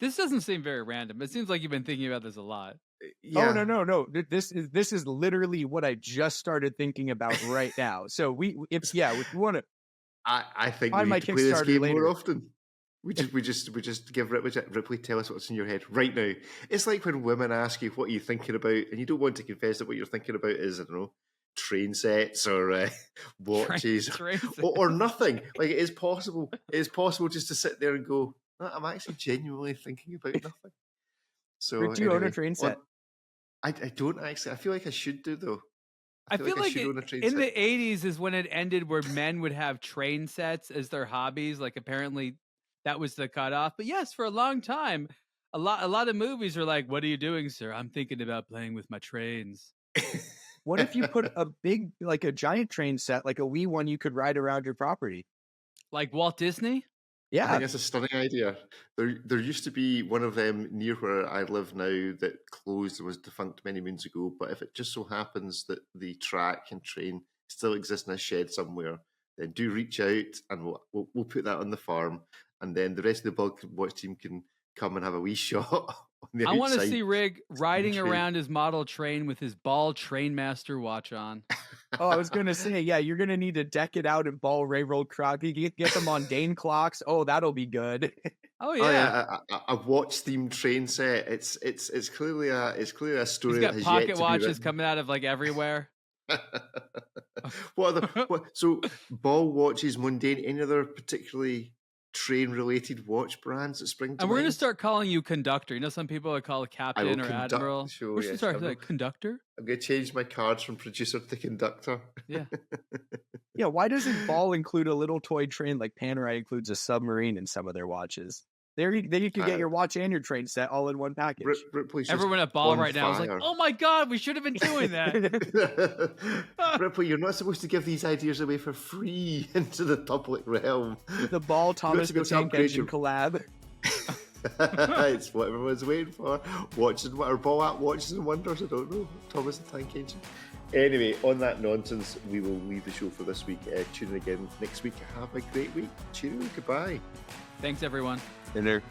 This doesn't seem very random. It seems like you've been thinking about this a lot. Yeah. Oh, no. This is literally what I just started thinking about right now. So if you want to, I think we need to play this game more often. We just give Ripley, tell us what's in your head right now. It's like when women ask you what are you thinking about, and you don't want to confess that what you're thinking about is, I don't know, train sets or watches or nothing. Like it is possible. It is possible just to sit there and go, no, I'm actually genuinely thinking about nothing. So do you own a train set? I don't actually. I feel like I should do though. I feel like in the 80s is when it ended, where men would have train sets as their hobbies. Like apparently that was the cutoff. But yes, for a long time, a lot of movies are like, "What are you doing, sir?" "I'm thinking about playing with my trains." What if you put a giant train set, like a wee one, you could ride around your property, like Walt Disney? Yeah, I think that's a stunning idea. There used to be one of them near where I live now that closed and was defunct many moons ago. But if it just so happens that the track and train still exists in a shed somewhere, then do reach out and we'll put that on the farm. And then the rest of the aBlogtoWatch team can come and have a wee shot on the outside. I want to see Rig riding around his model train with his Ball Trainmaster watch on. Oh, I was going to say, yeah, you're going to need to deck it out in Ball Railroad clock. You get the mundane clocks. Oh, that'll be good. Oh yeah, a watch themed train set. It's clearly a story. He's got pocket watches coming out of like everywhere. So Ball watches, mundane, any other particularly train-related watch brands that spring to mind? And we're going to start calling you conductor. You know, some people are called captain or admiral. Sure, we should start like conductor. I'm going to change my cards from producer to conductor. Yeah. Yeah, why doesn't Ball include a little toy train like Panerai includes a submarine in some of their watches? Then you can get your watch and your train set all in one package. Everyone at Ball right now is like, oh my God, we should have been doing that. Ripley, you're not supposed to give these ideas away for free into the public realm. The Ball Thomas the Tank Engine collab. It's what everyone's waiting for. Ball at Watches and Wonders, I don't know. Thomas the Tank Engine. Anyway, on that nonsense, we will leave the show for this week. Tune in again next week. Have a great week. Cheerio. Goodbye. Thanks, everyone. Hey there.